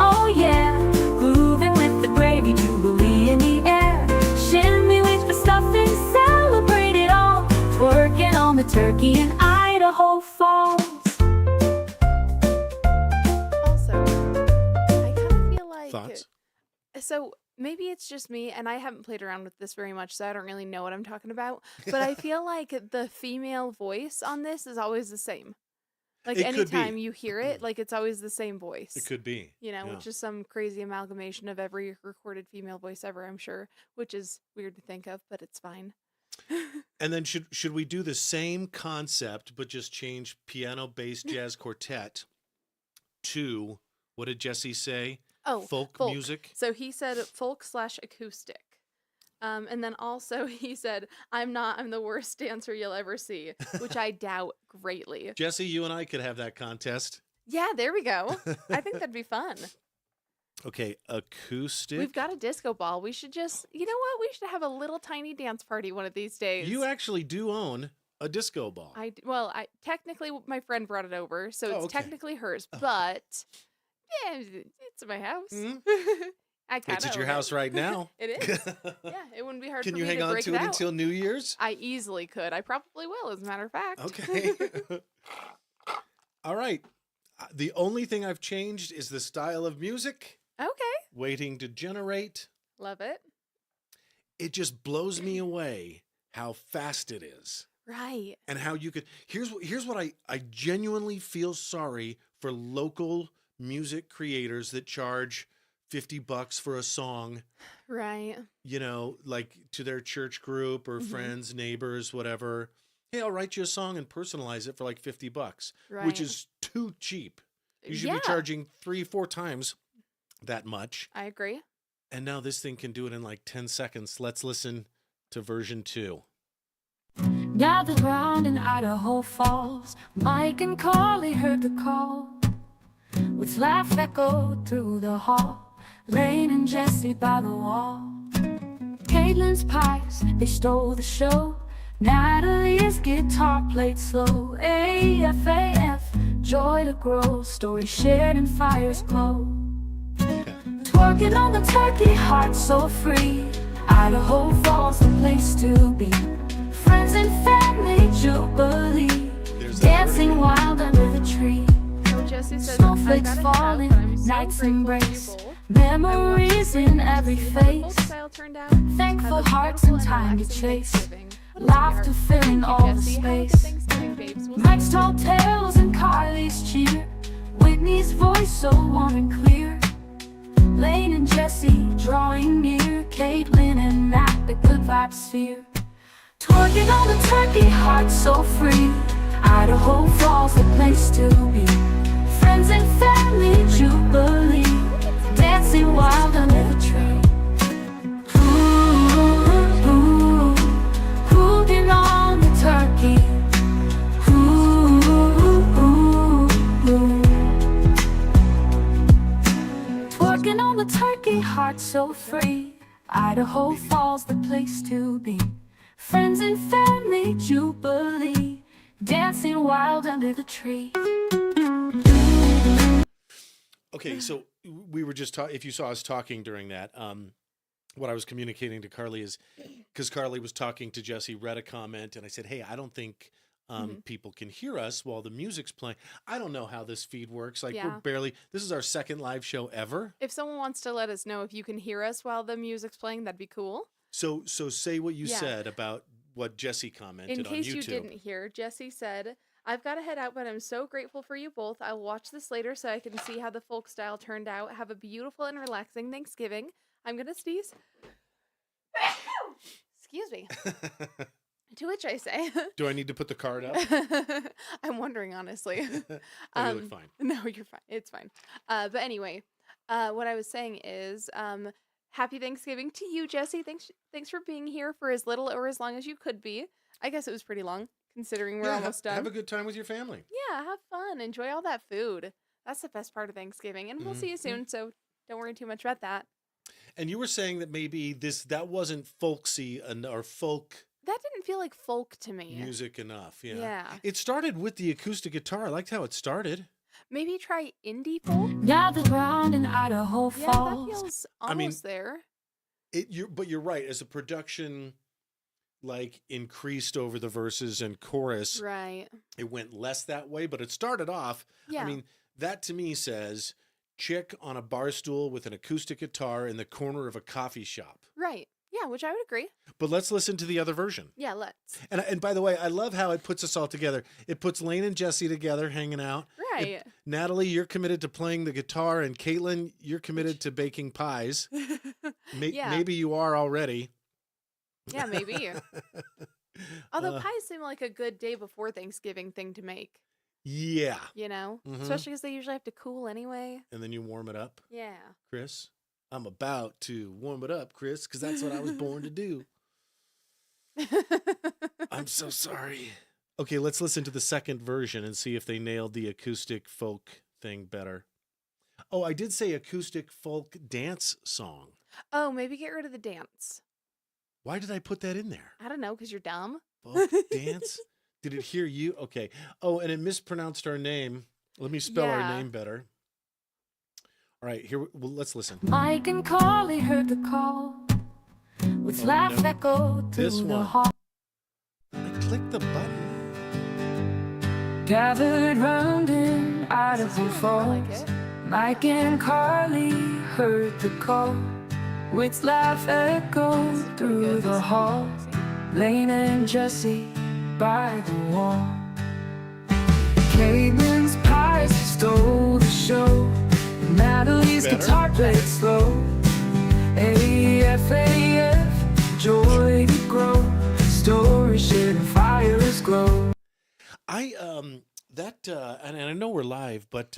oh yeah. Grooving with the gravy, jubilee in the air. Shimmy with the stuffing, celebrate it all. Twerking on the turkey. turkey in Idaho Falls.
Also, I kind of feel like
Thoughts?
so maybe it's just me, and I haven't played around with this very much, so I don't really know what I'm talking about. But I feel like the female voice on this is always the same. Like
It could be.
anytime you hear it, like it's always the same voice.
It could be.
You know,
yeah.
which is some crazy amalgamation of every recorded female voice ever, I'm sure, which is weird to think of, but it's fine.
And then should we do the same concept but just change piano, bass, jazz, quartet to, what did Jesse say?
Oh,
Folk music?
So he said folk/acoustic. And then also he said, I'm the worst dancer you'll ever see, which I doubt greatly.
Jesse, you and I could have that contest.
Yeah, there we go. I think that'd be fun.
Okay, acoustic.
We've got a disco ball. We should just, you know what? We should have a little tiny dance party one of these days.
You actually do own a disco ball.
I technically my friend brought it over, so it's
okay.
technically hers, but yeah, it's at my house.
Mhm.
I kind
It's at your house right now.
It is. Yeah, it wouldn't be hard
Can
for
you
me
hang
to
on
break
to
it
it
out.
until New Year's?
I easily could. I probably will, as a matter of fact.
Okay. All right. The only thing I've changed is the style of music.
Okay.
Waiting to generate.
Love it.
It just blows me away how fast it is.
Right.
And how you could here's what I genuinely feel sorry for local music creators that charge $50 for a song,
Right.
you know, like to their church group or friends, neighbors, whatever. Hey, I'll write you a song and personalize it for like $50,
Right.
which is too cheap. You should be charging 3-4 times that much.
I agree.
And now this thing can do it in like 10 seconds. Let's listen to version 2.
Gathered round in Idaho Falls, Mike and Karley heard the call, with laugh echoed through the hall. Lane and Jesse by the wall. Caitlin's pipes, they stole the show. Natalie's guitar played slow. IFAF, joy to grow. Stories shared and fires glow. Twerking on the turkey, heart so free. Idaho Falls, the place to be. Friends and family jubilee. Dancing wild under the tree.
So Jesse says,
Snowflakes
I gotta
falling,
have, but I'm so
nights
grateful
embrace.
for you both.
Memories in every
See how the folk
face.
style turned out.
Thankful
Have a
hearts
beautiful
and time to
relaxing
chase.
Thanksgiving.
Laughter filling
Thank you,
all the
Jesse. Have a good
space.
Thanksgiving, babes. We'll
Mike's
see
tall tales and Karley's cheer. Whitney's voice so warm and clear. Lane and Jesse drawing near. Caitlin and Nat, the good vibe sphere. Twerking on the turkey, heart so free. Idaho Falls, the place to be. Friends and family jubilee. Dancing wild under the tree. Ooh, ooh, hooting on the turkey. Ooh, ooh, ooh. Twerking on the turkey, heart so free. Idaho Falls, the place to be. Friends and family jubilee. Dancing wild under the tree.
Okay, so we were just talking. If you saw us talking during that, what I was communicating to Karley is because Karley was talking to Jesse, read a comment, and I said, "Hey, I don't think people can hear us while the music's playing." I don't know how this feed works. Like
Yeah.
we're barely. This is our second live show ever.
If someone wants to let us know if you can hear us while the music's playing, that'd be cool.
So say what you
Yeah.
said about what Jesse commented
In
on
case
YouTube.
you didn't hear, Jesse said, I've got to head out, but I'm so grateful for you both. I'll watch this later so I can see how the folk style turned out. Have a beautiful and relaxing Thanksgiving. I'm going to sneeze. Excuse me. To which I say,
Do I need to put the card up?
I'm wondering, honestly.
Oh, you look fine.
No, you're fine. It's fine. But anyway, what I was saying is, happy Thanksgiving to you, Jesse. Thanks for being here for as little or as long as you could be. I guess it was pretty long, considering we're
Yeah,
almost done.
Have a good time with your family.
Yeah, have fun. Enjoy all that food. That's the best part of Thanksgiving. And we'll see you soon, so don't worry too much about that.
And you were saying that maybe that wasn't folksy or folk
That didn't feel like folk to me.
music enough. Yeah.
Yeah.
It started with the acoustic guitar. I liked how it started.
Maybe try indie folk.
Gathered round in Idaho
Yeah, that
Falls.
feels
I mean,
almost there.
But you're right. As a production, like increased over the verses and chorus.
Right.
It went less that way, but it started off.
Yeah.
I mean, that to me says chick on a bar stool with an acoustic guitar in the corner of a coffee shop.
Right. Yeah, which I would agree.
But let's listen to the other version.
Yeah, let's.
And by the way, I love how it puts us all together. It puts Lane and Jesse together hanging out.
Right.
Natalie, you're committed to playing the guitar, and Caitlin, you're committed to baking pies.
Yeah.
Maybe you are already.
Yeah, maybe. Although pies seem like a good day before Thanksgiving thing to make,
Yeah.
you know?
Mhm.
Especially because they usually have to cool anyway.
And then you warm it up,
Yeah.
Chris. I'm about to warm it up, Chris, because that's what I was born to do. I'm so sorry. Okay, let's listen to the second version and see if they nailed the acoustic folk thing better. Oh, I did say acoustic folk dance song.
Oh, maybe get rid of the dance.
Why did I put that in there?
I don't know, because you're dumb.
Folk dance? Did it hear you? Okay. Oh, and it mispronounced our name. Let me spell our
Yeah.
name better. All right, here. Well, let's listen.
Mike and Karley heard the call with
Oh,
laugh
no.
echoed
This
through the
one.
hall.
I clicked the button.
Gathered round in Idaho
I
Falls.
like it.
Mike and Karley heard the call with laugh echoed through the hall. Lane and Jesse by the wall. Caitlin's pies stole the show. Natalie's
Better?
guitar played slow. IFAF, joy to grow. Story shared and fires glow.
And I know we're live, but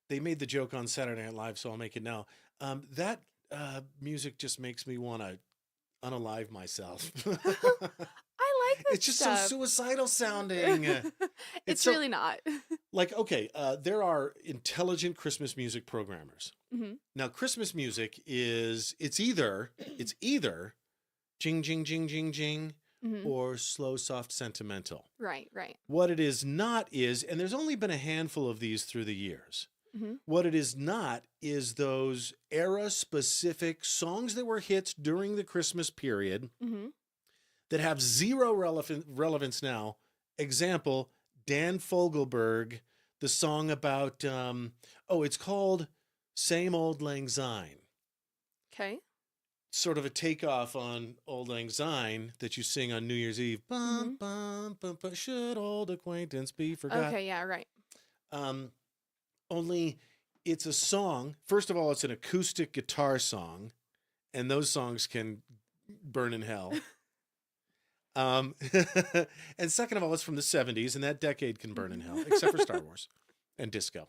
they made the joke on Saturday Night Live, so I'll make it now. That music just makes me want to unalive myself.
I like this
It's just
stuff.
so suicidal sounding.
It's
so-
really not.
Like, okay, there are intelligent Christmas music programmers.
Mhm.
Now, Christmas music it's either jing jing jing jing jing
Mhm.
or slow, soft, sentimental.
Right, right.
What it is not is, and there's only been a handful of these through the years.
Mhm.
What it is not is those era-specific songs that were hits during the Christmas period
Hmm.
that have zero relevance now. Example, Dan Fogelberg, the song about, it's called Same Old Lang Syne.
Okay.
Sort of a takeoff on Old Lang Syne that you sing on New Year's Eve. Bum,
Mhm.
bum, bum, bum, should old acquaintance be forgot?
Okay, yeah, right.
Only it's a song. First of all, it's an acoustic guitar song, and those songs can burn in hell. And second of all, it's from the 70s, and that decade can burn in hell, except for Star Wars and disco.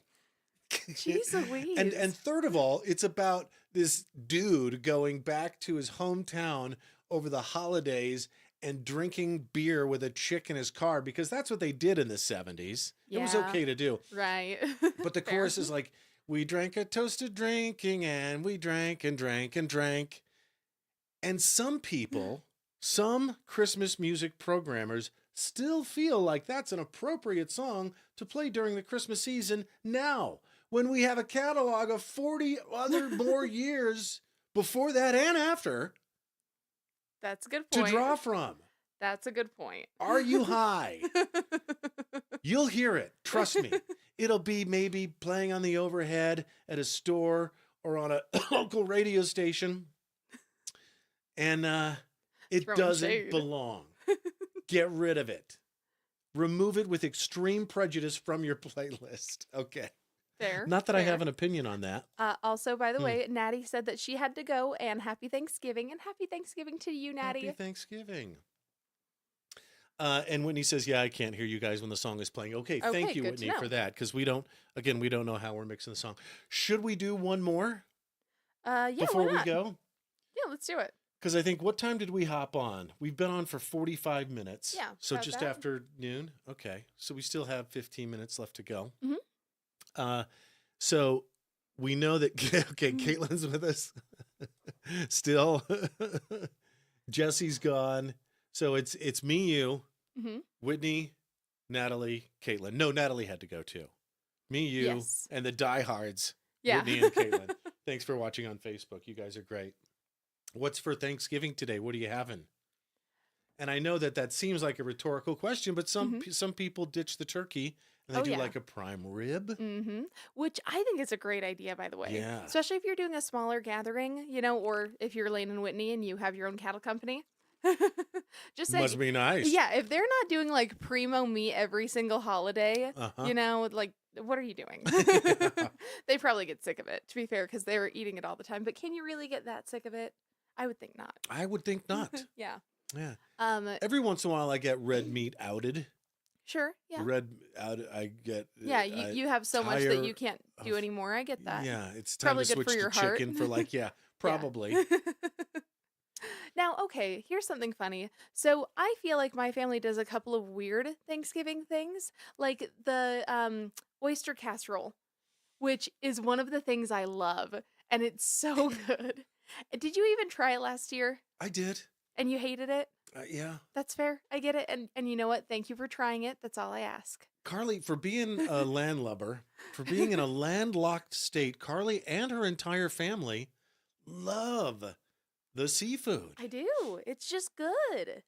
Jeez Louise.
And third of all, it's about this dude going back to his hometown over the holidays and drinking beer with a chick in his car, because that's what they did in the 70s. It was
Yeah.
okay to do.
Right.
But the
Fair.
chorus is like, we drank a toast to drinking, and we drank and drank and drank. And some people, some Christmas music programmers still feel like that's an appropriate song to play during the Christmas season now, when we have a catalog of 40 other more years before that and after
That's a good
to
point.
draw from.
That's a good point.
Are you high? You'll hear it. Trust me. It'll be maybe playing on the overhead at a store or on a local radio station. And it
Throwing
doesn't
shade.
belong. Get rid of it. Remove it with extreme prejudice from your playlist. Okay.
Fair.
Not that I
fair.
have an opinion on that.
Also, by the way, Natty said that she had to go, and happy Thanksgiving, and happy Thanksgiving to you, Natty.
Happy Thanksgiving. And Whitney says, yeah, I can't hear you guys when the song is playing. Okay,
Okay,
thank you,
good to
Whitney, for
know.
that, because we don't know how we're mixing the song. Should we do one more
Yeah,
before
why
we
not?
go?
Yeah, let's do it.
Because I think, what time did we hop on? We've been on for 45 minutes.
Yeah,
So
about
just
that.
after noon? Okay. So we still have 15 minutes left to go.
Mhm.
So we know that, okay,
Mhm.
Caitlin's with us still. Jesse's gone. So it's me, you,
Hmm.
Whitney, Natalie, Caitlin. No, Natalie had to go too. Me, you,
Yes.
and the diehards,
Yeah.
Whitney and Caitlin. Thanks for watching on Facebook. You guys are great. What's for Thanksgiving today? What are you having? And I know that seems like a rhetorical question, but some people ditch the turkey and they do like a prime rib.
Which I think is a great idea, by the way.
Yeah.
Especially if you're doing a smaller gathering, or if you're Lane and Whitney and you have your own cattle company. Just saying.
Must be nice.
Yeah, if they're not doing like primo meat every single holiday, like what are you doing? They probably get sick of it, to be fair, because they were eating it all the time. But can you really get that sick of it? I would think not.
I would think not.
Yeah.
Yeah. Every once in a while I get red meat outed.
Sure. Yeah.
Red out. I get.
Yeah. You have so much that you can't do anymore. I get that.
Yeah. It's time
Probably
to
good
switch
for your
to
heart.
chicken for probably.
Now, okay, here's something funny. So I feel like my family does a couple of weird Thanksgiving things, like the oyster casserole, which is one of the things I love, and it's so good. Did you even try it last year?
I did.
And you hated it?
Yeah.
That's fair. I get it. And you know what? Thank you for trying it. That's all I ask.
Karley, for being a landlubber, for being in a landlocked state, Karley and her entire family love the seafood.
I do. It's just good.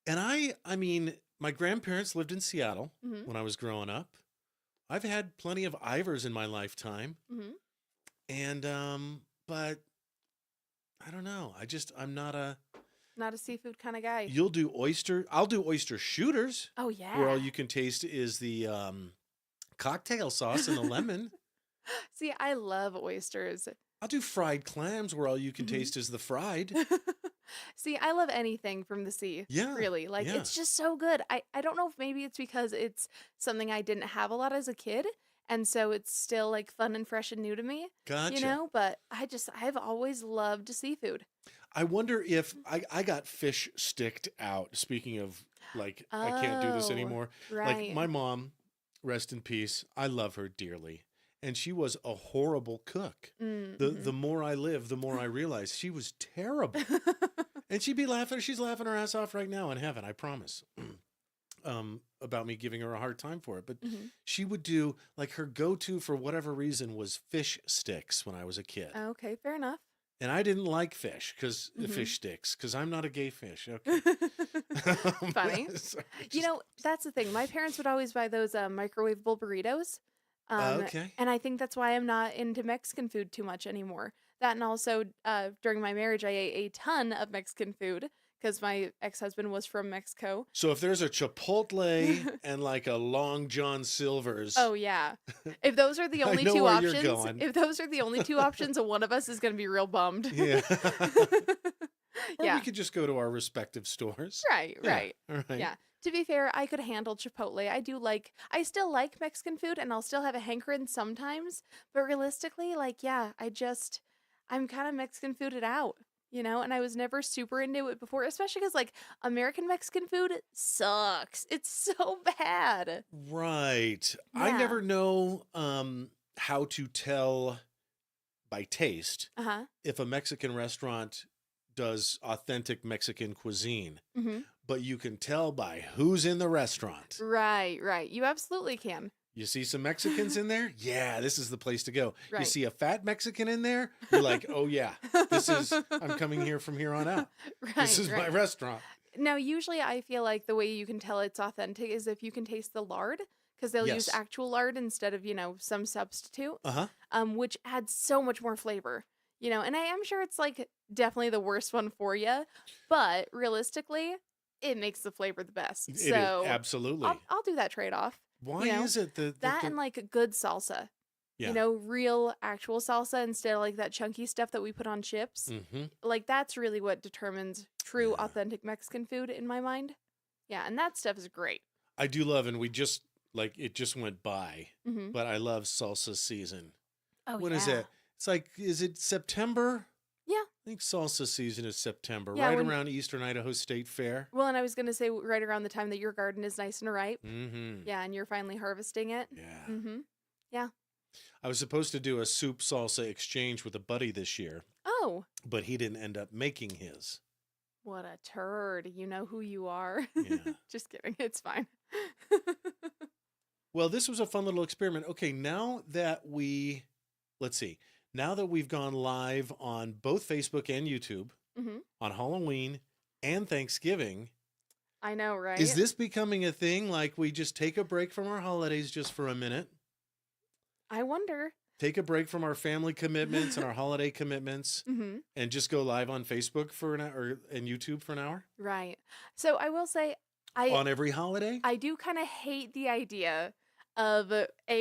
And I mean, my grandparents lived in Seattle when I was growing up. I've had plenty of Ivers in my lifetime. And, but I don't know. I'm not a
seafood kind of guy.
I'll do oyster shooters.
Oh, yeah.
Where all you can taste is the cocktail sauce and the lemon.
See, I love oysters.
I'll do fried clams where all you can taste is the fried.
See, I love anything from the sea.
Yeah.
Really. Like,
yeah.
it's just so good. I don't know if maybe it's because it's something I didn't have a lot as a kid. And so it's still like fun and fresh and new to me.
Gotcha.
But I've always loved seafood.
I wonder if I got fish sticked out. Speaking of, like, I can't do this anymore.
Right.
Like, my mom, rest in peace, I love her dearly. And she was a horrible cook. The more I live, the more I realize she was terrible. And she'd be laughing. She's laughing her ass off right now in heaven, I promise. About me giving her a hard time for it. But she would do, like, her go-to for whatever reason was fish sticks when I was a kid.
Okay, fair enough.
And I didn't like fish the fish sticks because I'm not a gay fish. Okay.
Funny. That's the thing. My parents would always buy those microwavable burritos.
Okay.
And I think that's why I'm not into Mexican food too much anymore. That, and also during my marriage, I ate a ton of Mexican food because my ex-husband was from Mexico.
So if there's a Chipotle and like a Long John Silver's.
Oh, yeah. If those are the only
know
two
where you're
options,
going.
if those are the only two options, one of us is going to be real bummed.
Yeah. Or
Yeah.
we could just go to our respective stores.
Right.
All right.
Yeah. To be fair, I could handle Chipotle. I still like Mexican food and I'll still have a hankering sometimes. But realistically, I'm kind of Mexican fooded out, and I was never super into it before, especially because like American Mexican food sucks. It's so bad.
Right.
Yeah.
I never know how to tell by taste if a Mexican restaurant does authentic Mexican cuisine. But you can tell by who's in the restaurant.
Right. You absolutely can.
You see some Mexicans in there? Yeah, this is the place to go.
Right.
You see a fat Mexican in there? You're like, oh yeah, I'm coming here from here on out. This is my restaurant.
Now, usually I feel like the way you can tell it's authentic is if you can taste the lard, because they'll use actual lard instead of, some substitute, which adds so much more flavor. And I am sure it's like definitely the worst one for you, but realistically, it makes the flavor the best. So
absolutely.
I'll do that trade-off.
Why is it
that and like a good salsa?
Yeah.
Real actual salsa instead of like that chunky stuff that we put on chips. Like that's really what determines true authentic Mexican food in my mind. Yeah, and that stuff is great.
I do love, and it just went by, but I love salsa season.
Oh,
When is it? It's like, is it September?
Yeah.
I think salsa season is September,
Yeah,
right around Eastern Idaho State Fair.
Well, and I was going to say right around the time that your garden is nice and ripe.
Mm-hmm.
Yeah, and you're finally harvesting it.
Yeah.
Mm-hmm. Yeah.
I was supposed to do a soup salsa exchange with a buddy this year.
Oh.
But he didn't end up making his.
What a turd. You know who you are.
Yeah.
Just kidding. It's fine.
Well, this was a fun little experiment. Okay, now that we've gone live on both Facebook and YouTube on Halloween and Thanksgiving,
I know, right?
Is this becoming a thing? Like we just take a break from our holidays just for a minute?
I wonder.
Take a break from our family commitments and our holiday commitments
Mm-hmm.
and just go live on Facebook for an hour and YouTube for an hour
Right. So I will say,
on every holiday?
I do kind of hate the idea of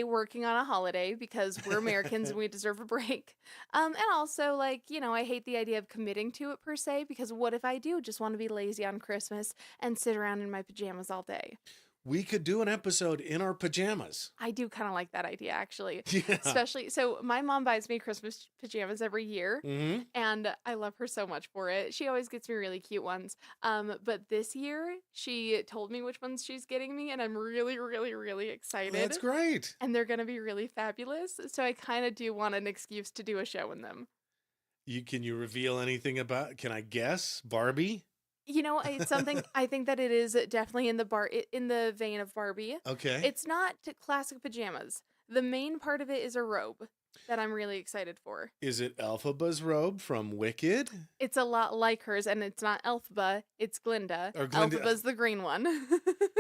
working on a holiday because we're Americans and we deserve a break. And also like, I hate the idea of committing to it per se, because what if I do just want to be lazy on Christmas and sit around in my pajamas all day?
We could do an episode in our pajamas.
I do kind of like that idea, actually.
Yeah.
Especially, so my mom buys me Christmas pajamas every year,
Mm-hmm.
and I love her so much for it. She always gets me really cute ones. But this year, she told me which ones she's getting me, and I'm really, really, really excited.
That's great.
And they're going to be really fabulous. So I kind of do want an excuse to do a show in them.
Can you reveal anything about? Can I guess? Barbie?
It's something I think that it is definitely in the vein of Barbie.
Okay.
It's not classic pajamas. The main part of it is a robe that I'm really excited for.
Is it Elphaba's robe from Wicked?
It's a lot like hers, and it's not Elphaba, it's Glinda.
Or Glinda.
Elphaba's the green one.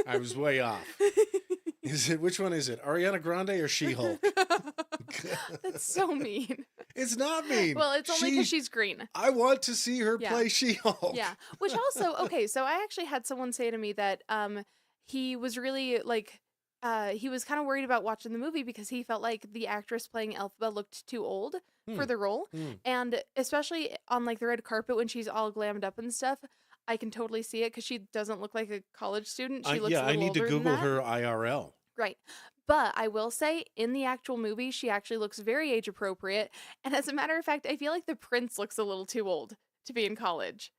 I was way off. Which one is it? Ariana Grande or She-Hulk?
That's so mean.
It's not mean.
Well, it's only because she's green.
I want to see her
Yeah.
play She-Hulk.
Yeah. Which also, okay, so I actually had someone say to me that he was really like he was kind of worried about watching the movie because he felt like the actress playing Elphaba looked too old for the role. And especially on like the red carpet when she's all glammed up and stuff, I can totally see it because she doesn't look like a college student. She looks a little
I need to
older than
Google
that.
her IRL.
Right. But I will say, in the actual movie, she actually looks very age appropriate. And as a matter of fact, I feel like the prince looks a little too old to be in college.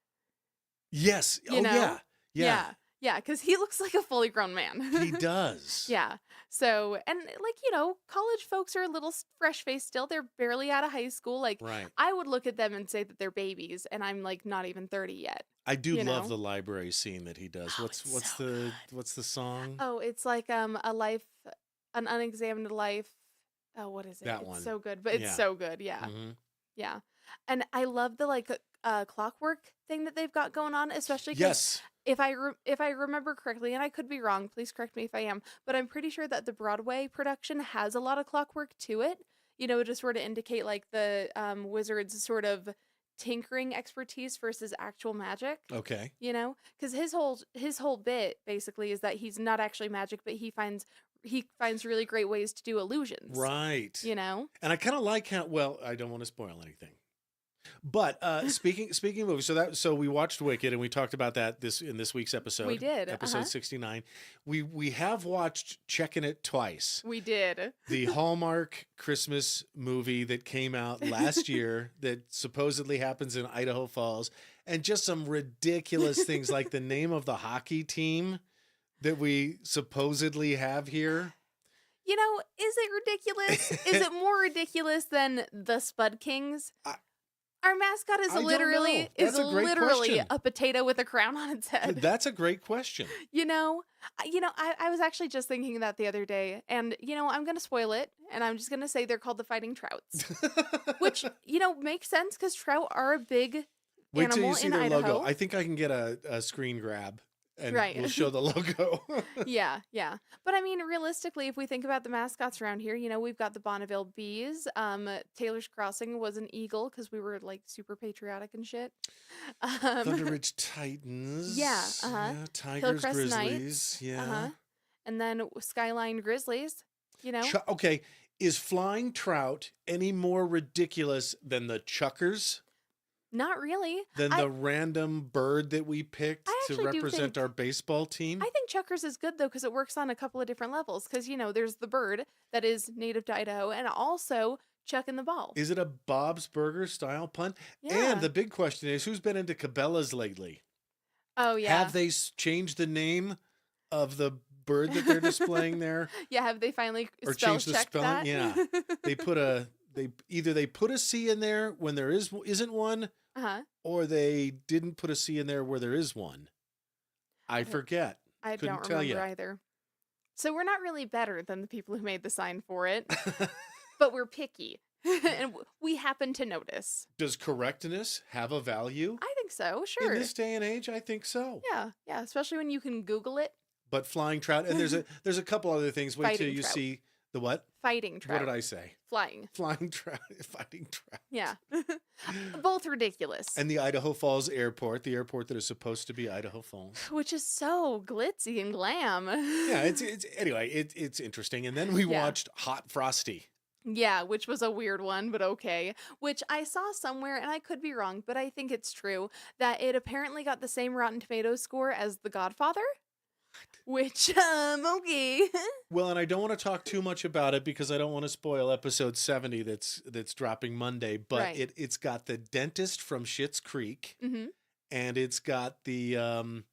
Yes.
You know?
Yeah.
Yeah, because he looks like a fully grown man.
He does.
Yeah. So, and like, college folks are a little fresh faced still. They're barely out of high school. Like,
Right.
I would look at them and say that they're babies, and I'm like not even 30 yet.
I do
You
love
know?
the library scene that he does.
Oh,
What's
it's so
what's the song?
Oh, it's like an unexamined life. Oh, what is it?
That
It's
one.
so good, but it's
Yeah.
so good. Yeah.
Mhm.
Yeah. And I love the like clockwork thing that they've got going on, especially 'cause
Yes.
if I remember correctly, and I could be wrong, please correct me if I am, but I'm pretty sure that the Broadway production has a lot of clockwork to it. To sort of indicate like the wizard's sort of tinkering expertise versus actual magic.
Okay.
Because his whole bit basically is that he's not actually magic, but he finds really great ways to do illusions.
Right.
And
I kind of like how, well, I don't want to spoil anything. But speaking of movies, so we watched Wicked and we talked about that in this week's episode.
We did,
Episode 69. We have watched Checking It twice.
we did.
The Hallmark Christmas movie that came out last year that supposedly happens in Idaho Falls, and just some ridiculous things like the name of the hockey team that we supposedly have here.
Is it ridiculous? Is it more ridiculous than the Spud Kings? Our mascot is
I don't
literally
know. That's a great question.
a potato with a crown on its head.
That's a great question.
I was actually just thinking that the other day, and I'm gonna spoil it, and I'm just gonna say they're called the Fighting Trouts, which makes sense because trout are a big
Wait till
animal
you see
in
their
Idaho.
logo. I think I can get a screen grab and
Right.
we'll show the logo.
Yeah. But I mean, realistically, if we think about the mascots around here, we've got the Bonneville Bees. Taylor's Crossing was an eagle because we were like super patriotic and shit.
Thunder Ridge Titans.
Yeah,
Tigers,
Hillcrest
Grizzlies.
Knights,
Yeah.
And then Skyline Grizzlies.
Okay. Is flying trout any more ridiculous than the chuckers?
Not really.
Than the random bird that we picked
I
to
actually do
represent
think-
our baseball team?
I think Chuckers is good though because it works on a couple of different levels. Because there's the bird that is native to Idaho, and also chucking the ball.
Is it a Bob's Burger style punt?
Yeah.
And the big question is, who's been into Cabela's lately?
Oh yeah.
Have they changed the name of the bird that they're displaying there?
Yeah. Have they finally
Or
spell
changed the
checked
spelling?
that?
Yeah. They put a C in there when there isn't one, or they didn't put a C in there where there is one. I forget.
I
Couldn't
don't
tell
remember
ya.
either. So we're not really better than the people who made the sign for it, but we're picky, and we happen to notice.
Does correctness have a value?
I think so. Sure.
In this day and age, I think so.
Yeah, especially when you can Google it.
But flying trout, and there's a couple other things. Wait till
Fighting
you
trout.
see the what?
Fighting trout.
What did I say?
Flying.
Flying trout, fighting trout.
Yeah. Both ridiculous.
And the Idaho Falls airport, the airport that is supposed to be Idaho Falls.
Which is so glitzy and glam.
Yeah, it's interesting. And then we watched Hot Frosty.
Yeah, which was a weird one, but okay. Which I saw somewhere, and I could be wrong, but I think it's true, that it apparently got the same Rotten Tomatoes score as The Godfather. Which, okay.
Well, and I don't want to talk too much about it because I don't want to spoil episode 70 that's dropping Monday, but
Right.
it's got the dentist from Schitt's Creek,
Mm-hmm.
and it's got the and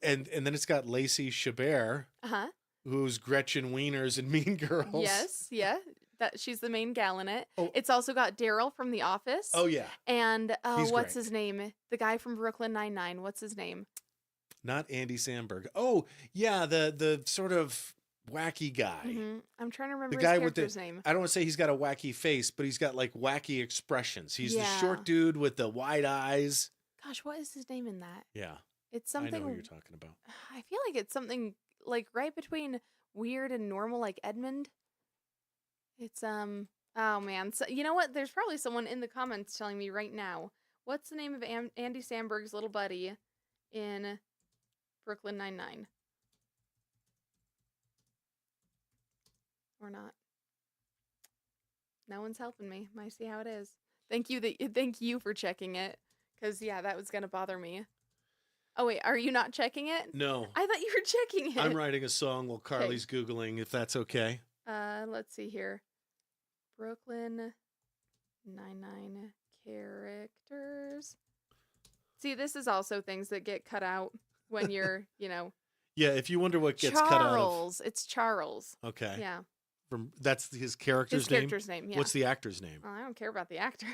then it's got Lacey Chabert,
Uh-huh.
who's Gretchen Wieners in Mean Girls.
Yes, yeah. That she's the main gal in it.
Oh.
It's also got Daryl from The Office.
Oh yeah,
And
He's
what's
great.
his name? The guy from Brooklyn Nine-Nine. What's his name?
not Andy Samberg. Oh yeah, the sort of wacky guy.
Mm-hmm. I'm trying to remember
The
his
guy with
character's name.
I don't want to say he's got a wacky face, but he's got like wacky expressions. He's the
Yeah.
short dude with the wide eyes.
Gosh, what is his name in that?
Yeah,
It's
I know
something.
what you're talking about.
I feel like it's something like right between weird and normal, like Edmund. It's Oh man, so, you know what? There's probably someone in the comments telling me right now. What's the name of Andy Samberg's little buddy in Brooklyn Nine-Nine? Or not? No one's helping me. I see how it is. Thank you for checking it, because yeah, that was gonna bother me. Oh wait, are you not checking it?
No,
I thought you were checking it.
I'm writing a song while Karley's Googling, if that's okay.
Let's see here. Brooklyn Nine-Nine characters. See, this is also things that get cut out when you're,
Yeah, if you wonder what gets cut out of.
Charles. It's Charles.
Okay.
Yeah.
That's his character's
His
name?
character's name, yeah.
What's the actor's name?
Well, I don't care about the actor.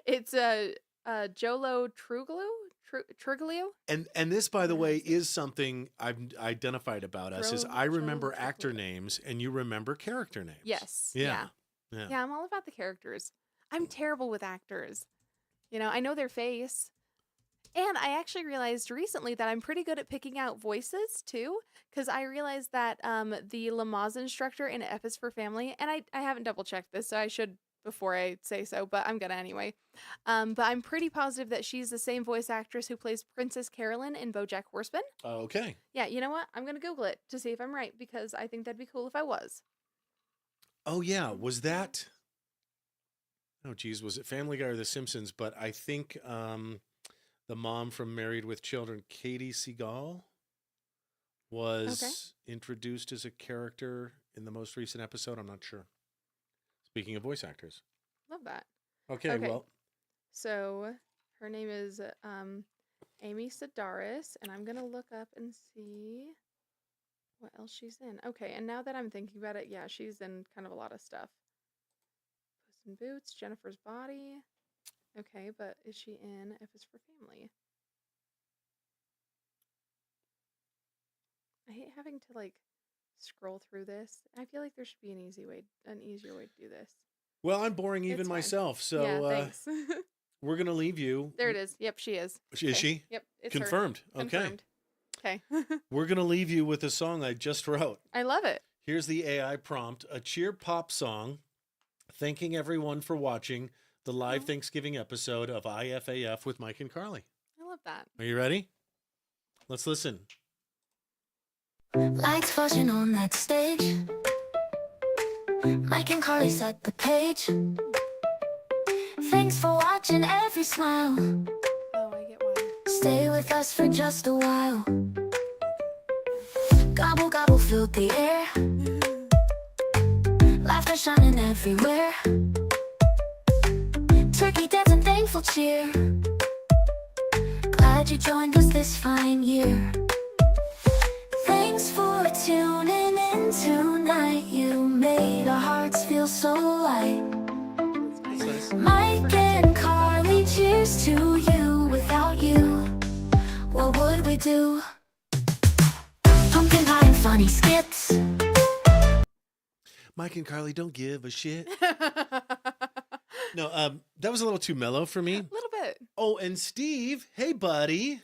It's Jolo Truglio?
And this, by the
Yeah,
way,
I see.
is something I've identified about us, is I remember actor names and you remember character names.
Yes.
Yeah.
Yeah, I'm all about the characters. I'm terrible with actors. I know their face. And I actually realized recently that I'm pretty good at picking out voices too, because I realized that the Lamaze instructor in F is for Family, and I haven't double checked this, so I should before I say so, but I'm gonna anyway. But I'm pretty positive that she's the same voice actress who plays Princess Carolyn in BoJack Horseman.
Okay.
Yeah, you know what? I'm gonna Google it to see if I'm right, because I think that'd be cool if I was.
Oh, yeah. Was that... Oh, geez. Was it Family Guy or The Simpsons? But I think the mom from Married with Children, Katie Seagal, was introduced as a character in the most recent episode. I'm not sure. Speaking of voice actors.
Love that.
Okay. Well,
So her name is Amy Sedaris, and I'm gonna look up and see what else she's in. Okay, and now that I'm thinking about it, yeah, she's in kind of a lot of stuff. Puss in Boots, Jennifer's Body. Okay, but is she in F is for Family? I hate having to scroll through this. I feel like there should be an easier way to do this.
well, I'm boring even
It's fine.
myself. So
yeah, thanks.
we're going to leave you.
There it is. Yep, she is.
Is
Okay.
she?
Yep, it's her.
Confirmed. Okay.
Confirmed. Okay.
We're going to leave you with a song I just wrote.
I love it.
Here's the AI prompt, a cheer pop song, thanking everyone for watching the live
Aw.
Thanksgiving episode of IFAF with Mike and Karley.
I love that.
Are you ready? Let's listen.
Lights flashing on that stage. Mike and Karley set the page. Thanks for watching every smile.
Oh, I get one.
Stay with us for just a while. Gobble gobble filled the air. Laughter shining everywhere. Turkey dancing, thankful cheer. Glad you joined us this fine year. Thanks for tuning in tonight. You made our hearts feel so light.
That's nice.
Mike and Karley, cheers to you. Without you, what would we do? Pumpkin pie and funny skits.
Mike and Karley don't give a shit.
A
No, that was a little too mellow for me.
little it.
Oh, and Steve, hey buddy.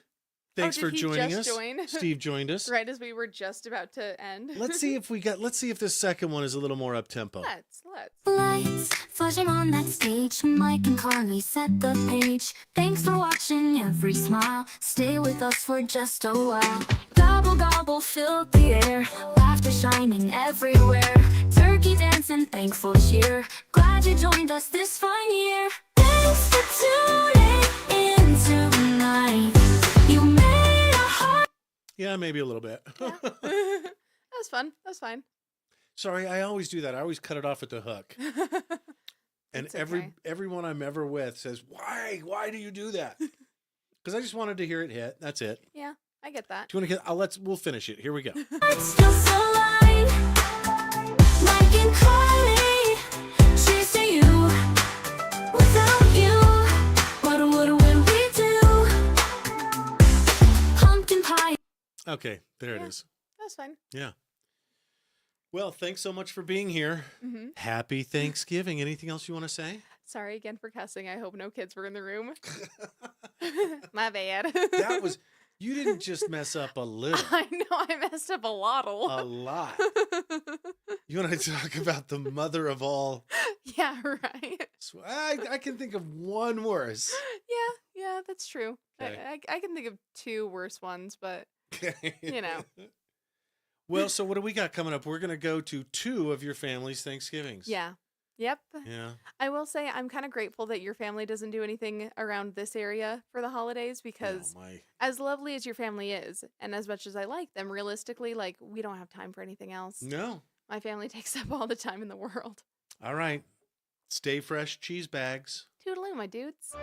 Thanks
did
for
he
joining
just
us.
join?
Steve joined us.
Right as we were just about to end.
Let's see if this second one is a little more up tempo.
Let's.
Lights flashing on that stage. Mike and Karley set the page. Thanks for watching every smile. Stay with us for just a while. Gobble gobble filled the air. Laughter shining everywhere. Turkey dancing, thankful cheer. Glad you joined us this fun year. Thanks for tuning in tonight. You made our heart.
Yeah, maybe a little bit.
Yeah. That was fun. That was fine.
Sorry, I always do that. I always cut it off at the hook. And
It's okay.
everyone I'm ever with says, "Why? Why do you do that?" Because I just wanted to hear it hit. That's it.
Yeah, I get that.
Do you want to get? We'll finish it. Here we go.
Hearts just alive. Mike and Karley, cheers to you. Without you, what would we do? Pumpkin pie.
Okay, there it
Yeah.
is.
That's fine.
Yeah. Well, thanks so much for being here.
Hmm.
Happy Thanksgiving. Anything else you want to say?
Sorry again for cussing. I hope no kids were in the room. My bad.
That was. You didn't just mess up a little.
I know I messed up a lot.
A lot. You want to talk about the mother of all?
Yeah, right.
I can think of one worse.
Yeah, that's true.
Okay.
I can think of two worse ones, but you know.
Well, so what do we got coming up? We're going to go to 2 of your family's Thanksgivings.
Yeah. Yep.
Yeah.
I will say I'm kind of grateful that your family doesn't do anything around this area for the holidays because
Oh, my.
as lovely as your family is and as much as I like them, realistically, like we don't have time for anything else.
No.
My family takes up all the time in the world.
All right. Stay fresh cheese bags.
Toodaloo, my dudes.